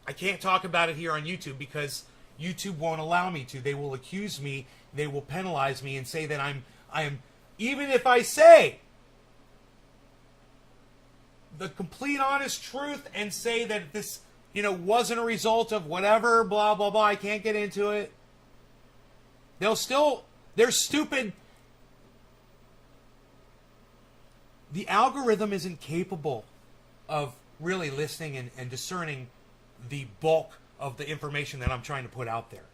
A: I can't talk about it here on YouTube because YouTube won't allow me to. They will accuse me, they will penalize me and say that I am, even if I say the complete honest truth and say that this, wasn't a result of whatever, blah, blah, blah, I can't get into it. They're stupid. The algorithm isn't capable of really listening and discerning the bulk of the information that I'm trying to put out there,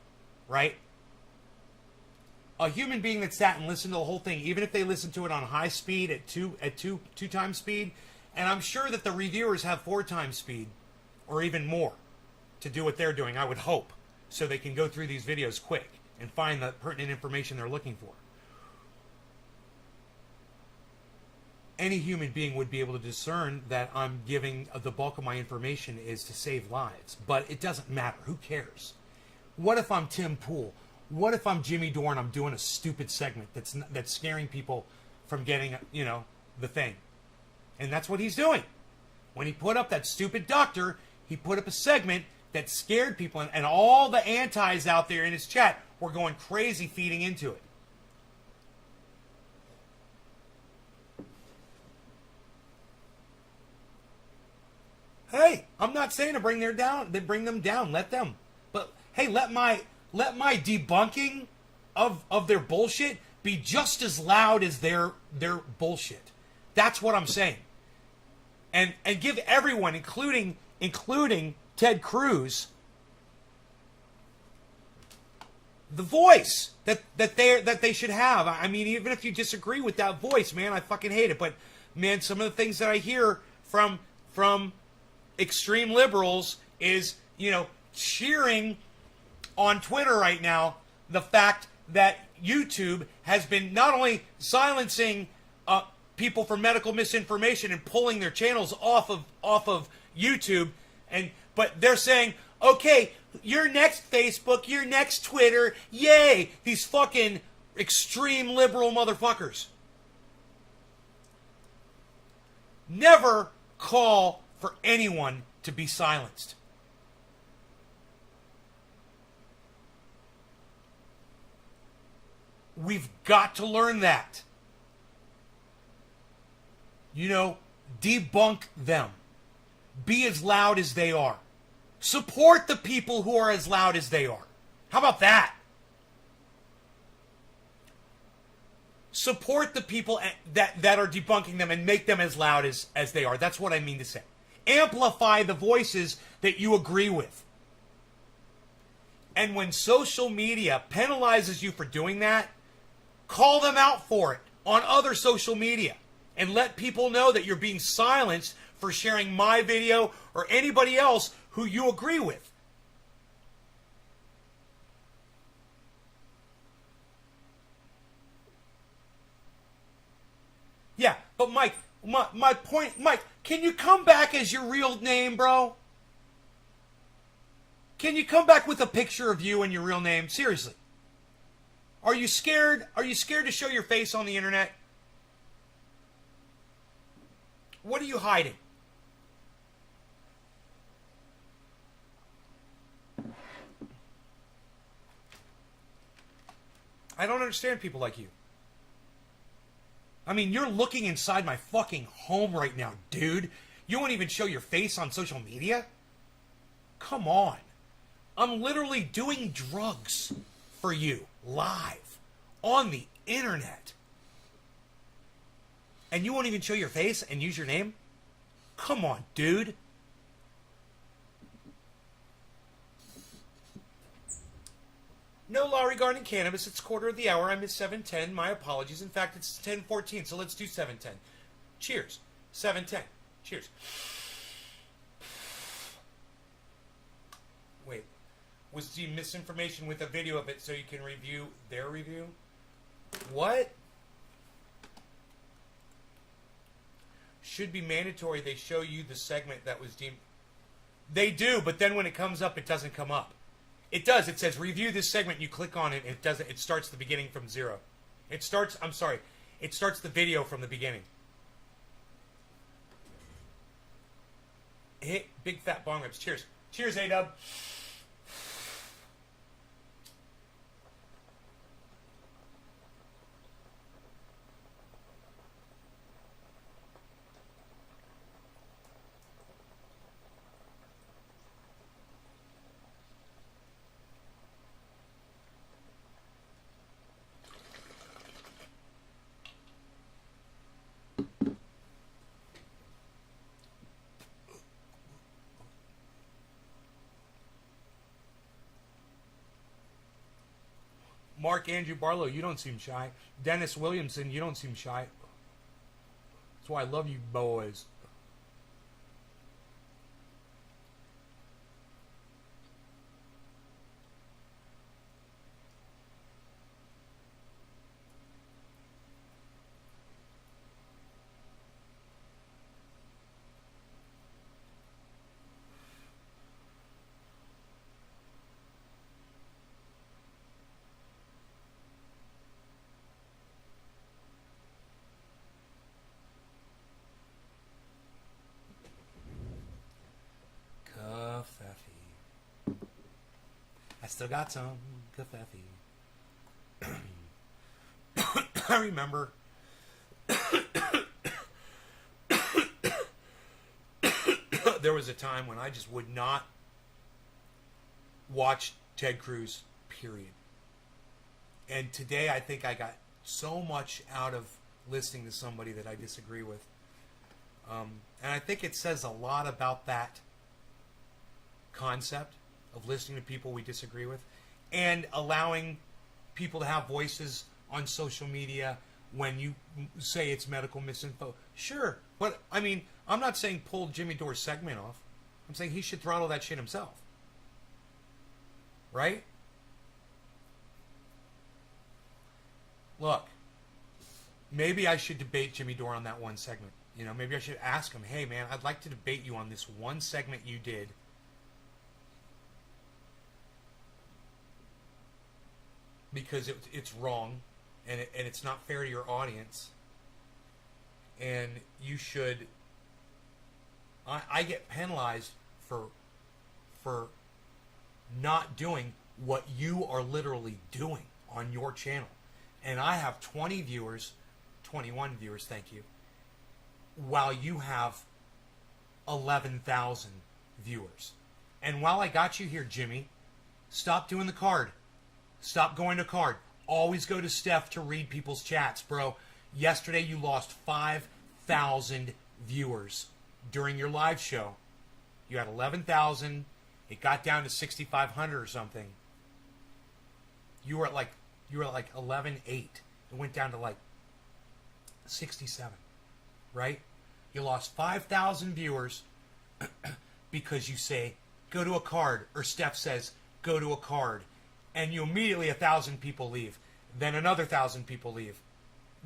A: right? A human being that sat and listened to the whole thing, even if they listened to it on high speed at two times speed, and I'm sure that the reviewers have 4 times speed or even more to do what they're doing, I would hope, so they can go through these videos quick and find the pertinent information they're looking for. Any human being would be able to discern that I'm giving the bulk of my information is to save lives. But it doesn't matter. Who cares? What if I'm Tim Pool? What if I'm Jimmy Dore and I'm doing a stupid segment that's scaring people from getting, the thing? And that's what he's doing. When he put up that stupid doctor, he put up a segment that scared people, and all the antis out there in his chat were going crazy feeding into it. Hey, I'm not saying to bring them down. Let them. But hey, let my debunking of their bullshit be just as loud as their bullshit. That's what I'm saying. And give everyone, including Ted Cruz, the voice that they should have. I mean, even if you disagree with that voice, man, I fucking hate it. But man, some of the things that I hear from extreme liberals is, cheering on Twitter right now the fact that YouTube has been not only silencing people for medical misinformation and pulling their channels off of YouTube, but they're saying, okay, you're next Facebook, you're next Twitter, yay, these fucking extreme liberal motherfuckers. Never call for anyone to be silenced. We've got to learn that. Debunk them. Be as loud as they are. Support the people who are as loud as they are. How about that? Support the people that are debunking them and make them as loud as they are. That's what I mean to say. Amplify the voices that you agree with. And when social media penalizes you for doing that, call them out for it on other social media. And let people know that you're being silenced for sharing my video or anybody else who you agree with. Yeah, but Mike, my point, Mike, can you come back as your real name, bro? Can you come back with a picture of you and your real name? Seriously. Are you scared? Are you scared to show your face on the internet? What are you hiding? I don't understand people like you. I mean, you're looking inside my fucking home right now, dude. You won't even show your face on social media? Come on. I'm literally doing drugs for you, live, on the internet. And you won't even show your face and use your name? Come on, dude. No law regarding cannabis. It's quarter of the hour. I missed 7:10. My apologies. In fact, it's 10:14. So let's do 7:10. Cheers. 7:10. Cheers. Wait. Was the misinformation with a video of it so you can review their review? What? Should be mandatory they show you the segment that was deemed... They do, but then when it comes up, it doesn't come up. It does. It says review this segment. You click on it. And it doesn't. It starts the beginning from zero. It starts. I'm sorry. It starts the video from the beginning. Hit big fat bong rips. Cheers. Cheers, A-Dub. Mark Andrew Barlow, you don't seem shy. Dennis Williamson, you don't seem shy. That's why I love you boys. I still got some coffee. I remember there was a time when I just would not watch Ted Cruz, period. And today I think I got so much out of listening to somebody that I disagree with. And I think it says a lot about that concept of listening to people we disagree with and allowing people to have voices on social media when you say it's medical misinfo. Sure, but I mean, I'm not saying pull Jimmy Dore's segment off. I'm saying he should throttle that shit himself. Right? Look, maybe I should debate Jimmy Dore on that one segment. You know, maybe I should ask him, hey man, I'd like to debate you on this one segment you did. Because it's wrong, and it's not fair to your audience, and you should. I get penalized for not doing what you are literally doing on your channel, and I have 21 viewers, thank you, while you have 11,000 viewers, and while I got you here, Jimmy, stop doing the card. Stop going to card. Always go to Steph to read people's chats, bro. Yesterday you lost 5,000 viewers during your live show. You had 11,000. It got down to 6,500 or something. You were at like 11.8. It went down to like 67, right? You lost 5,000 viewers because you say go to a card, or Steph says go to a card. And you immediately 1,000 people leave. Then another 1,000 people leave.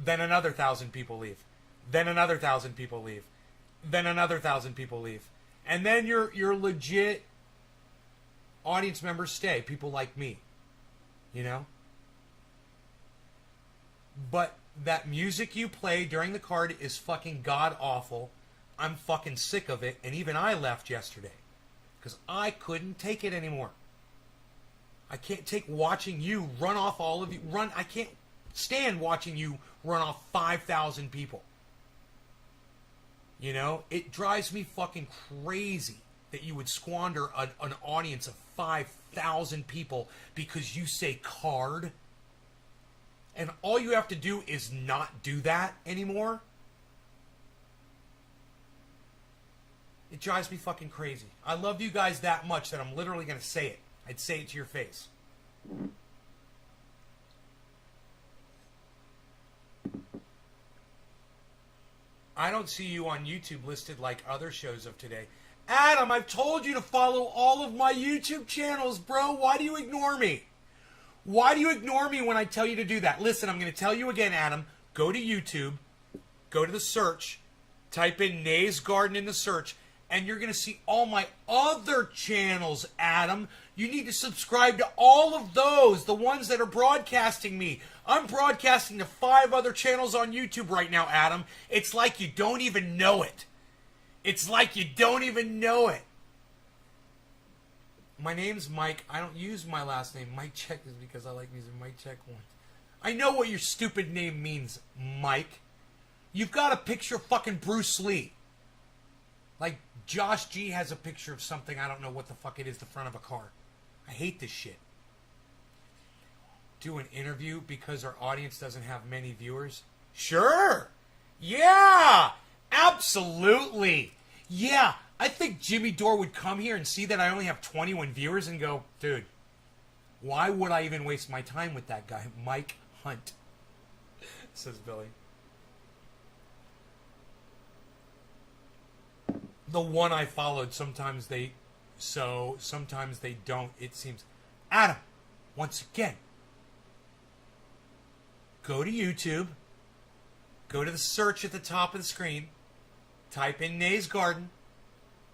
A: Then another 1,000 people leave. Then another 1,000 people leave. Then another 1,000 people leave. And then your legit audience members stay. People like me. You know? But that music you play during the card is fucking god awful. I'm fucking sick of it. And even I left yesterday. Because I couldn't take it anymore. I can't take watching you run off all of you. I can't stand watching you run off 5,000 people. You know? It drives me fucking crazy that you would squander an audience of 5,000 people because you say card. And all you have to do is not do that anymore. It drives me fucking crazy. I love you guys that much that I'm literally going to say it. I'd say it to your face. I don't see you on YouTube listed like other shows of today. Adam, I've told you to follow all of my YouTube channels, bro. Why do you ignore me? Why do you ignore me when I tell you to do that? Listen, I'm going to tell you again, Adam. Go to YouTube. Go to the search. Type in Nay's Garden in the search. And you're going to see all my other channels, Adam. You need to subscribe to all of those, the ones that are broadcasting me. I'm broadcasting to 5 other channels on YouTube right now, Adam. It's like you don't even know it. It's like you don't even know it. My name's Mike. I don't use my last name. Mike Check is because I like using Mike Check once. I know what your stupid name means, Mike. You've got a picture of fucking Bruce Lee. Like Josh G has a picture of something, I don't know what the fuck it is, the front of a car. I hate this shit. Do an interview because our audience doesn't have many viewers? Sure. Yeah. Absolutely. Yeah. I think Jimmy Dore would come here and see that I only have 21 viewers and go, dude, why would I even waste my time with that guy, Mike Hunt? Says Billy. The one I followed, sometimes they don't, it seems. Adam, once again, go to YouTube, go to the search at the top of the screen, type in Nay's Garden.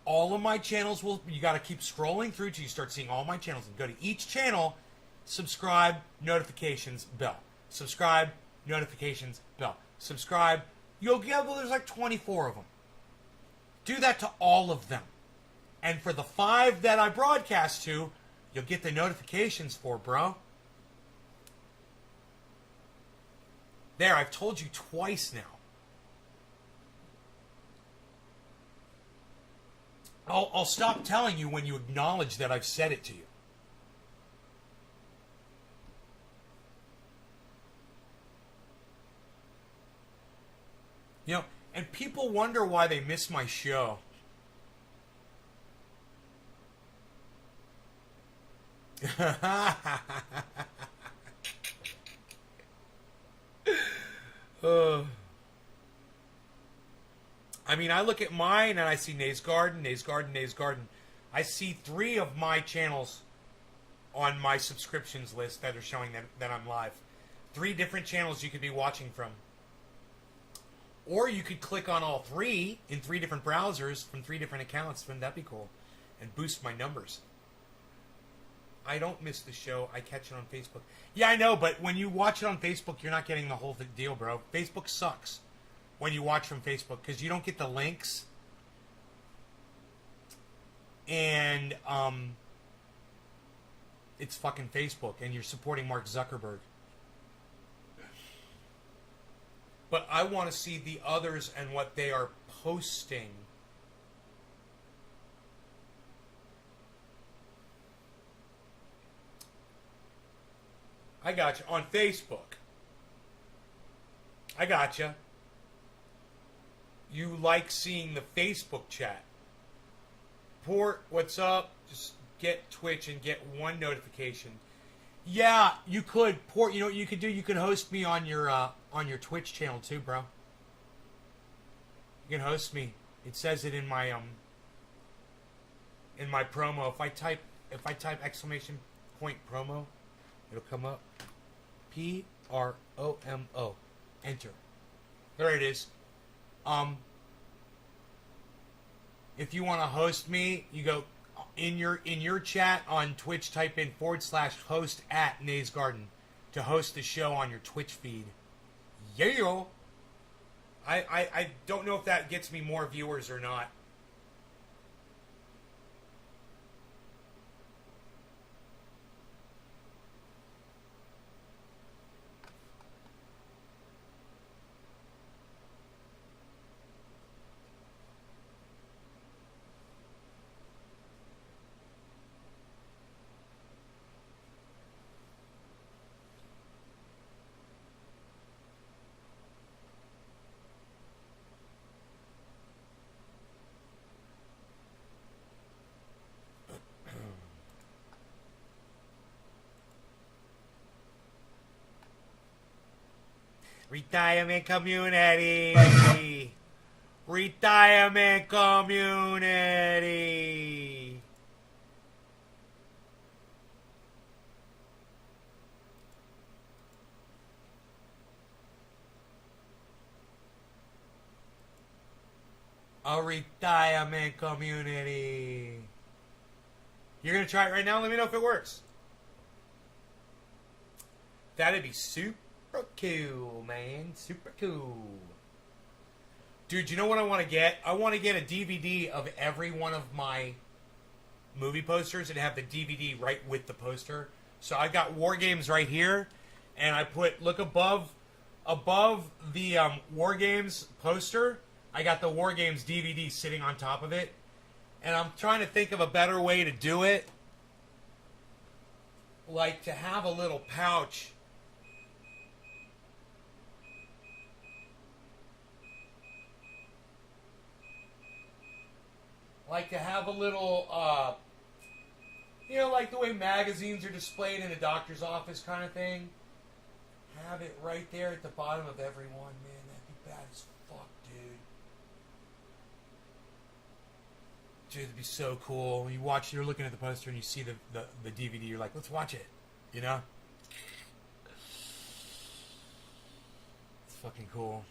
A: All of my channels you got to keep scrolling through till you start seeing all my channels. And go to each channel, subscribe, notifications, bell. Subscribe, notifications, bell. Subscribe. There's like 24 of them. Do that to all of them. And for the 5 that I broadcast to, you'll get the notifications for, bro. There, I've told you twice now. I'll stop telling you when you acknowledge that I've said it to you. You know, and people wonder why they miss my show. I mean, I look at mine and I see Nay's Garden, Nay's Garden, Nay's Garden. I see 3 of my channels on my subscriptions list that are showing that I'm live. 3 different channels you could be watching from. Or you could click on all 3 in 3 different browsers from 3 different accounts. Wouldn't that be cool? And boost my numbers. I don't miss the show. I catch it on Facebook. Yeah, I know, but when you watch it on Facebook, you're not getting the whole deal, bro. Facebook sucks when you watch from Facebook because you don't get the links. And it's fucking Facebook, and you're supporting Mark Zuckerberg. But I want to see the others and what they are posting. I got you. On Facebook. I got you. You like seeing the Facebook chat. Port, what's up? Just get Twitch and get 1 notification. Yeah, you could. Port, you know what you could do? You could host me on your Twitch channel too, bro. You can host me. It says it in my promo. If I type exclamation point promo, it'll come up. PROMO. Enter. There it is. If you want to host me, you go in your chat on Twitch, type in /host at Nay's Garden to host the show on your Twitch feed. Yeah. I don't know if that gets me more viewers or not. Retirement community. Retirement community. A retirement community. You're going to try it right now? Let me know if it works. That'd be super cool, man. Super cool. Dude, you know what I want to get? I want to get a DVD of every one of my movie posters and have the DVD right with the poster. So I got War Games right here, and I look above the War Games poster, I got the War Games DVD sitting on top of it. And I'm trying to think of a better way to do it. Like to have a little pouch. Like to have a little, you know, like the way magazines are displayed in a doctor's office kind of thing. Have it right there at the bottom of every one, man. That'd be bad as fuck, dude. Dude, it'd be so cool. You're looking at the poster and you see the DVD, you're like, let's watch it. You know? It's fucking cool.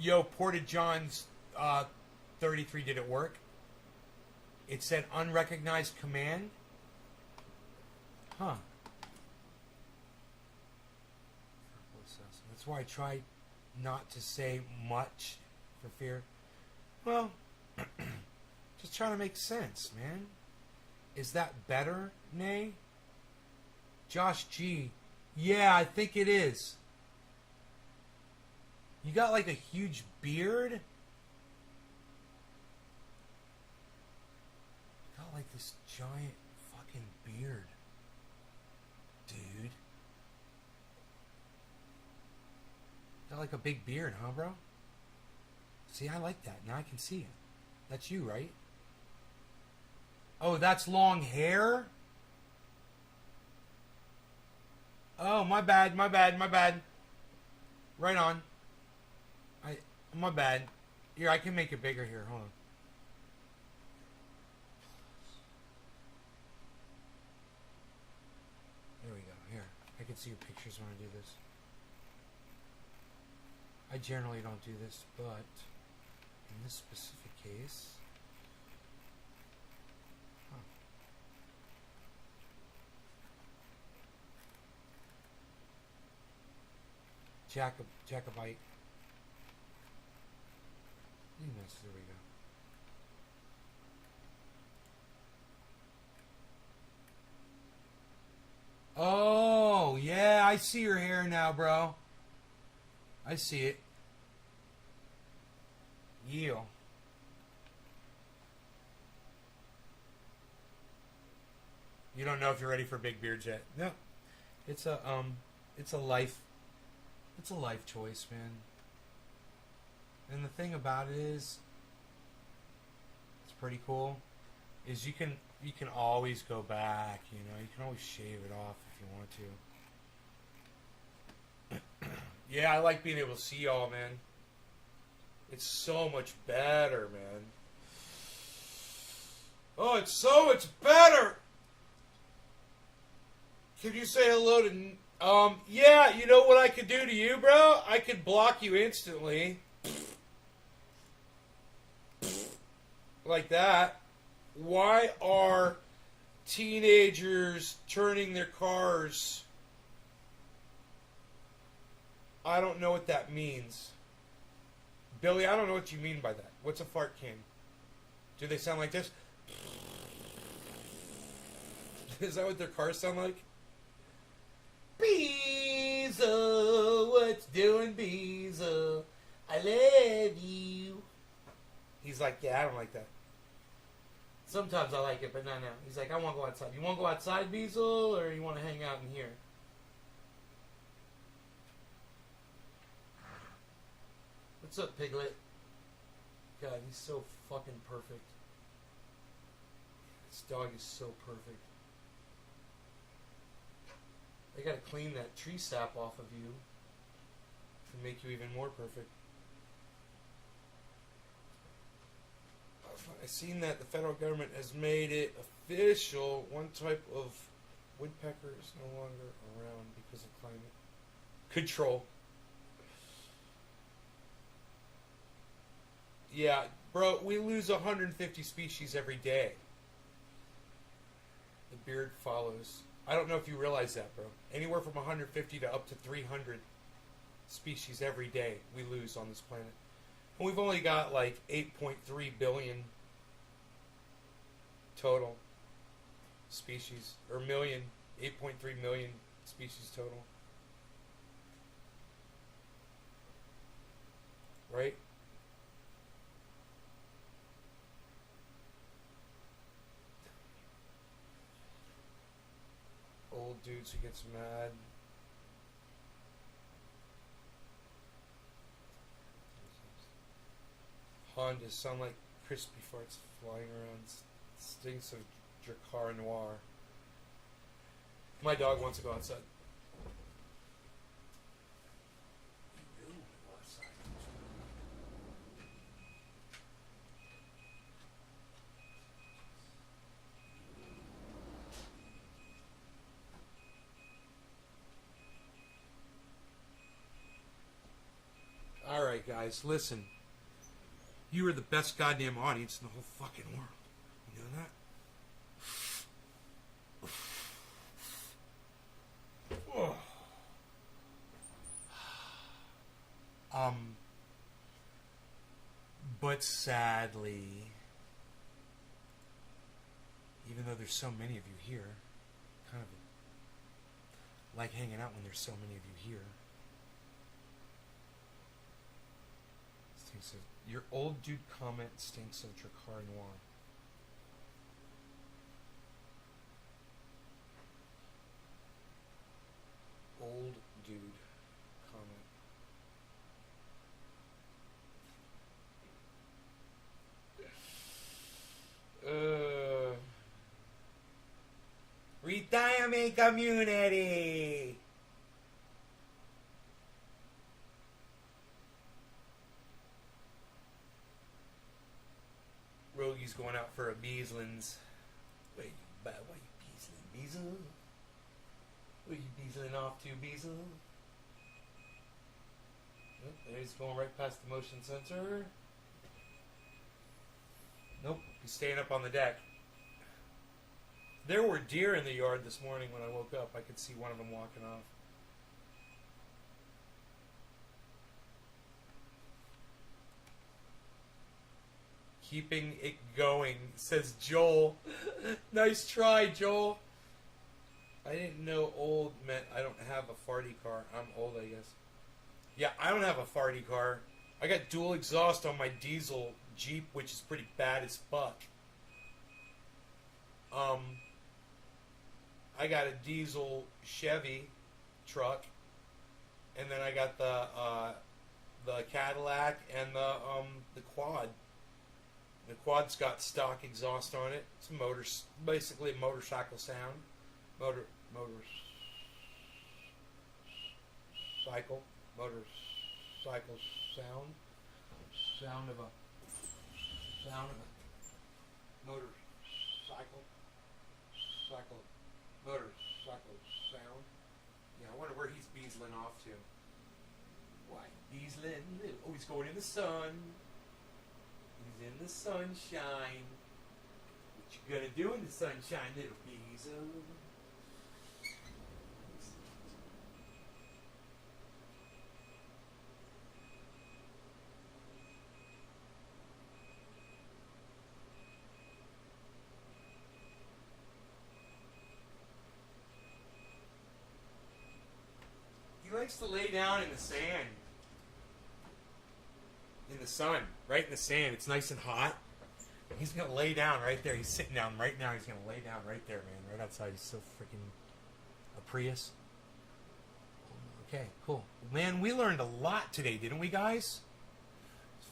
A: Yo, Porta John's 33, did it work? It said unrecognized command. Huh. That's why I try not to say much for fear. Well, just trying to make sense, man. Is that better, Nay? Josh G. Yeah, I think it is. You got like a huge beard? You got like this giant fucking beard. Dude. Got like a big beard, huh, bro? See, I like that. Now I can see it. That's you, right? Oh, that's long hair? Oh, my bad, my bad, my bad. Right on. My bad. Here, I can make it bigger here. Hold on. There we go. Here. I can see your pictures when I do this. I generally don't do this, but in this specific case... Jacobite. Yes, there we go. Oh, yeah, I see your hair now, bro. I see it. Yeah. You don't know if you're ready for big beards yet. No. It's a life choice, man. And the thing about it is, it's pretty cool, is you can always go back, you know, you can always shave it off if you want to. Yeah, I like being able to see y'all, man. It's so much better, man. Oh, it's so much better! Can you say hello to... yeah, you know what I could do to you, bro? I could block you instantly. Like that. Why are teenagers turning their cars? I don't know what that means. Billy, I don't know what you mean by that. What's a fart can? Do they sound like this? Is that what their cars sound like? Beezel, what's doing, Beezel? I love you. He's like, yeah, I don't like that. Sometimes I like it, but no. He's like, I want to go outside. You want to go outside, Beezel, or you want to hang out in here? What's up, Piglet? God, he's so fucking perfect. This dog is so perfect. I gotta clean that tree sap off of you to make you even more perfect. I've seen that the federal government has made it official. One type of woodpecker is no longer around because of climate control. Yeah, bro, we lose 150 species every day. The beard follows. I don't know if you realize that, bro. Anywhere from 150 to up to 300 species every day we lose on this planet. And we've only got like 8.3 billion total species, or million, 8.3 million species total. Right? Old dudes who gets mad. Hondas sound like crispy farts flying around. Stinks of Dracar Noir. My dog wants to go outside. You really want to go outside. Alright, guys, listen. You are the best goddamn audience in the whole fucking world. You know that? But sadly, even though there's so many of you here, kind of like hanging out when there's so many of you here. Stinks of, your old dude comment stinks of Dracar Noir. Old dude comment. Retirement community. Rogie's going out for a Beaslins. Why you Beasling, Beasel? Where you Beasling off to, Beasel? Nope, there he's going right past the motion sensor. Nope, he's staying up on the deck. There were deer in the yard this morning when I woke up. I could see one of them walking off. Keeping it going, says Joel. Nice try, Joel. I didn't know old meant I don't have a farty car. I'm old, I guess. Yeah, I don't have a farty car. I got dual exhaust on my diesel Jeep, which is pretty bad as fuck. I got a diesel Chevy truck, and then I got the Cadillac and the quad. The quad's got stock exhaust on it. It's a basically a motorcycle sound. Motorcycle sound. Sound of a motorcycle. Motorcycle sound. Yeah, I wonder where he's beasling off to. Why, beasling? Oh, he's going in the sun. He's in the sunshine. What you gonna do in the sunshine, little beasel? He likes to lay down in the sand. In the sun, right in the sand. It's nice and hot. He's gonna lay down right there. He's sitting down right now. He's gonna lay down right there, man. Right outside. He's so freaking a Prius. Okay, cool. Man, we learned a lot today, didn't we, guys? It's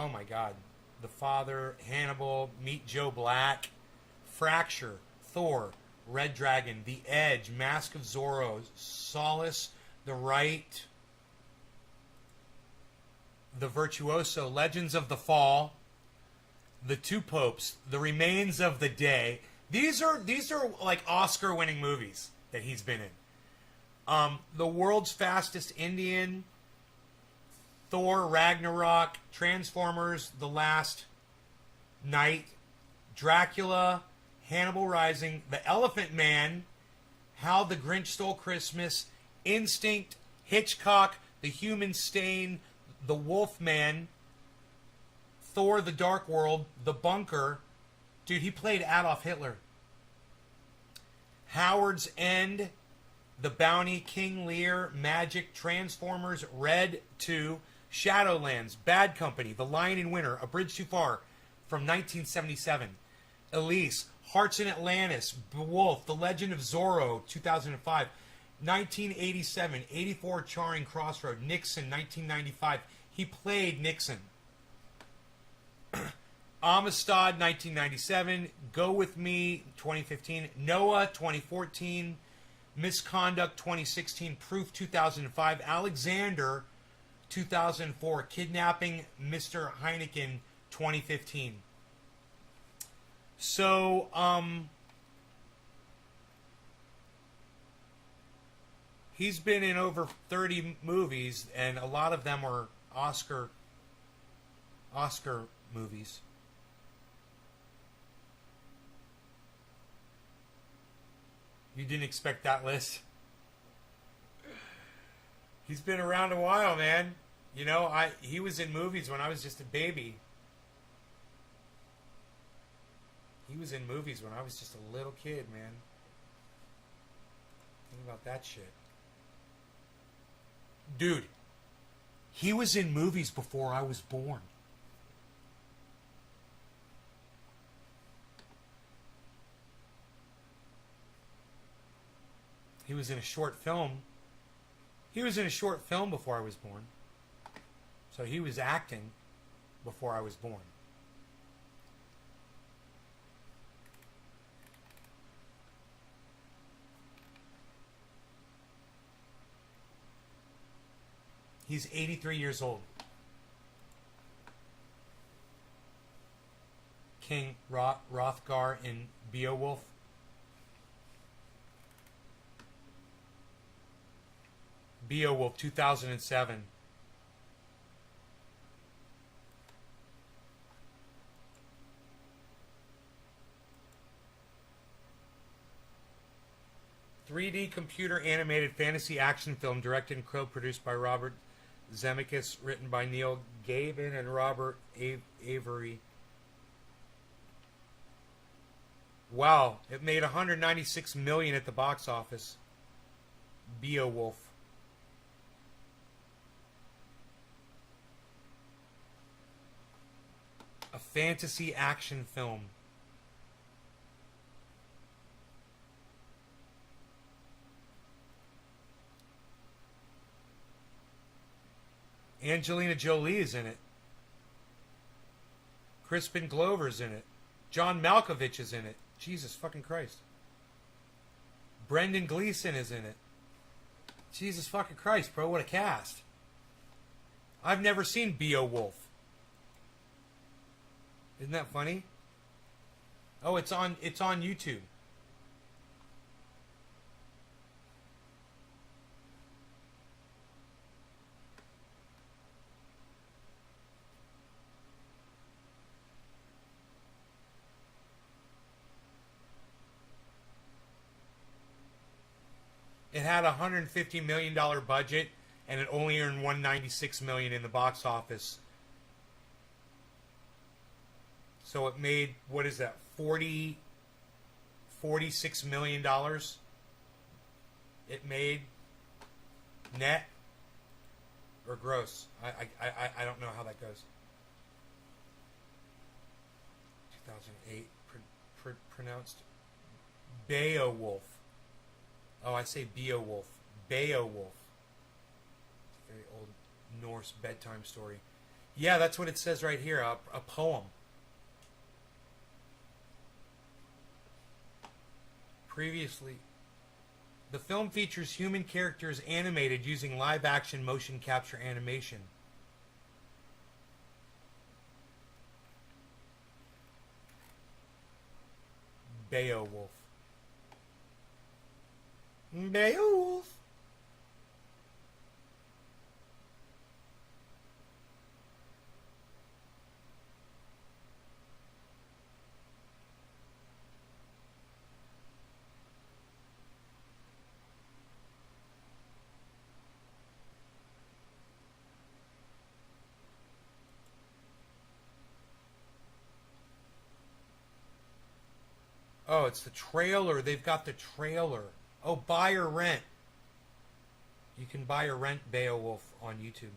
A: Oh my God. The Father, Hannibal, Meet Joe Black, Fracture, Thor, Red Dragon, The Edge, Mask of Zorro, Solace, The Right, The Virtuoso, Legends of the Fall, The Two Popes, The Remains of the Day. These are like Oscar-winning movies that he's been in. The World's Fastest Indian, Thor, Ragnarok, Transformers, The Last Night, Dracula, Hannibal Rising, The Elephant Man, How the Grinch Stole Christmas, Instinct, Hitchcock, The Human Stain, The Wolf Man, Thor, The Dark World, The Bunker. Dude, he played Adolf Hitler. Howard's End, The Bounty, King Lear, Magic, Transformers, Red 2, Shadowlands, Bad Company, The Lion in Winter, A Bridge Too Far from 1977, Elise, Hearts in Atlantis, Wolf, The Legend of Zorro, 2005, 1987, 84, Charing Crossroad, Nixon, 1995. He played Nixon. Amistad, 1997, Go With Me, 2015, Noah, 2014, Misconduct, 2016, Proof, 2005, Alexander, 2004, Kidnapping Mr. Heineken, 2015. So, he's been in over 30 movies, and a lot of them are Oscar movies. You didn't expect that list? He's been around a while, man. You know, he was in movies when I was just a baby. He was in movies when I was just a little kid, man. Think about that shit. Dude, he was in movies before I was born. He was in a short film. He was in a short film before I was born. So he was acting before I was born. He's 83 years old. King Hrothgar in Beowulf. Beowulf, 2007. .3D computer animated fantasy action film directed and co-produced by Robert Zemeckis, written by Neil Gaiman and Robert Avery. Wow, it made $196 million at the box office. Beowulf. A fantasy action film. Angelina Jolie is in it. Crispin Glover's in it. John Malkovich is in it. Jesus fucking Christ. Brendan Gleeson is in it. Jesus fucking Christ, bro, what a cast. I've never seen Beowulf. Isn't that funny? Oh, it's on YouTube. It had a $150 million budget, and it only earned $196 million in the box office. So it made, what is that, $46 million? It made net or gross. I don't know how that goes. 2008, pronounced Beowulf. Oh, I say Beowulf. Beowulf. It's a very old Norse bedtime story. Yeah, that's what it says right here. A poem. Previously, the film features human characters animated using live-action motion capture animation. Beowulf. Beowulf. Oh, it's the trailer. They've got the trailer. Oh, buy or rent. You can buy or rent Beowulf on YouTube.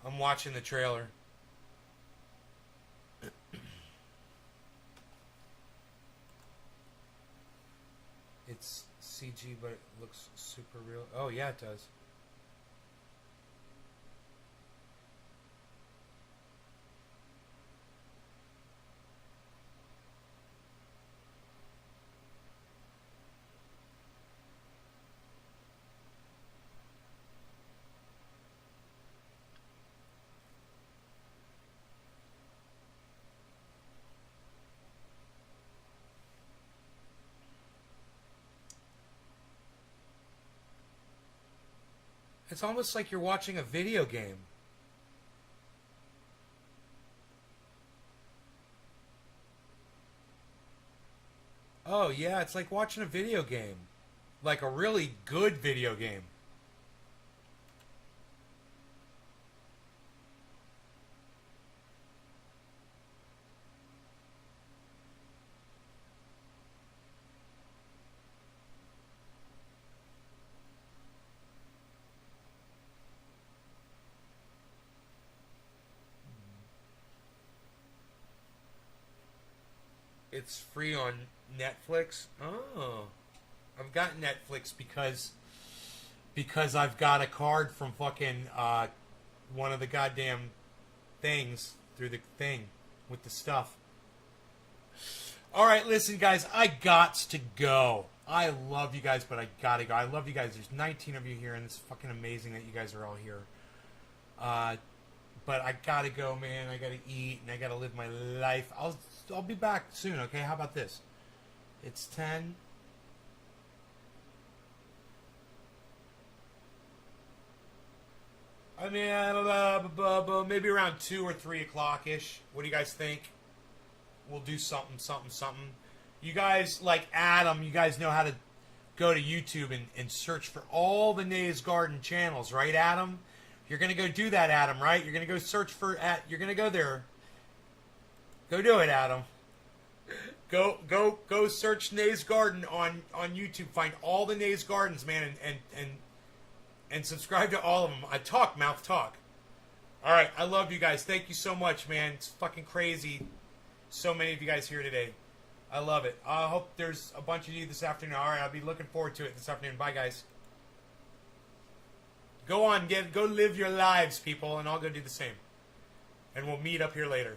A: I'm watching the trailer. It's CG, but it looks super real. Oh, yeah, it does. It's almost like you're watching a video game. Oh, yeah, it's like watching a video game. Like a really good video game. It's free on Netflix. Oh, I've got Netflix because I've got a card from fucking one of the goddamn things through the thing with the stuff. All right, listen, guys, I gots to go. I love you guys, but I gotta go. I love you guys. There's 19 of you here, and it's fucking amazing that you guys are all here. But I gotta go, man. I gotta eat, and I gotta live my life. I'll be back soon, okay? How about this? It's 10. I mean, maybe around 2 or 3 o'clock-ish. What do you guys think? We'll do something. You guys, like Adam, you guys know how to go to YouTube and search for all the Nays Garden channels, right, Adam? You're going to go do that, Adam, right? You're going to go search for... You're going to go there. Go do it, Adam. Go search Nays Garden on YouTube. Find all the Nays Gardens, man, and subscribe to all of them. I talk, mouth talk. All right, I love you guys. Thank you so much, man. It's fucking crazy. So many of you guys here today. I love it. I hope there's a bunch of you this afternoon. All right, I'll be looking forward to it this afternoon. Bye, guys. Go on, go live your lives, people, and I'll go do the same. And we'll meet up here later.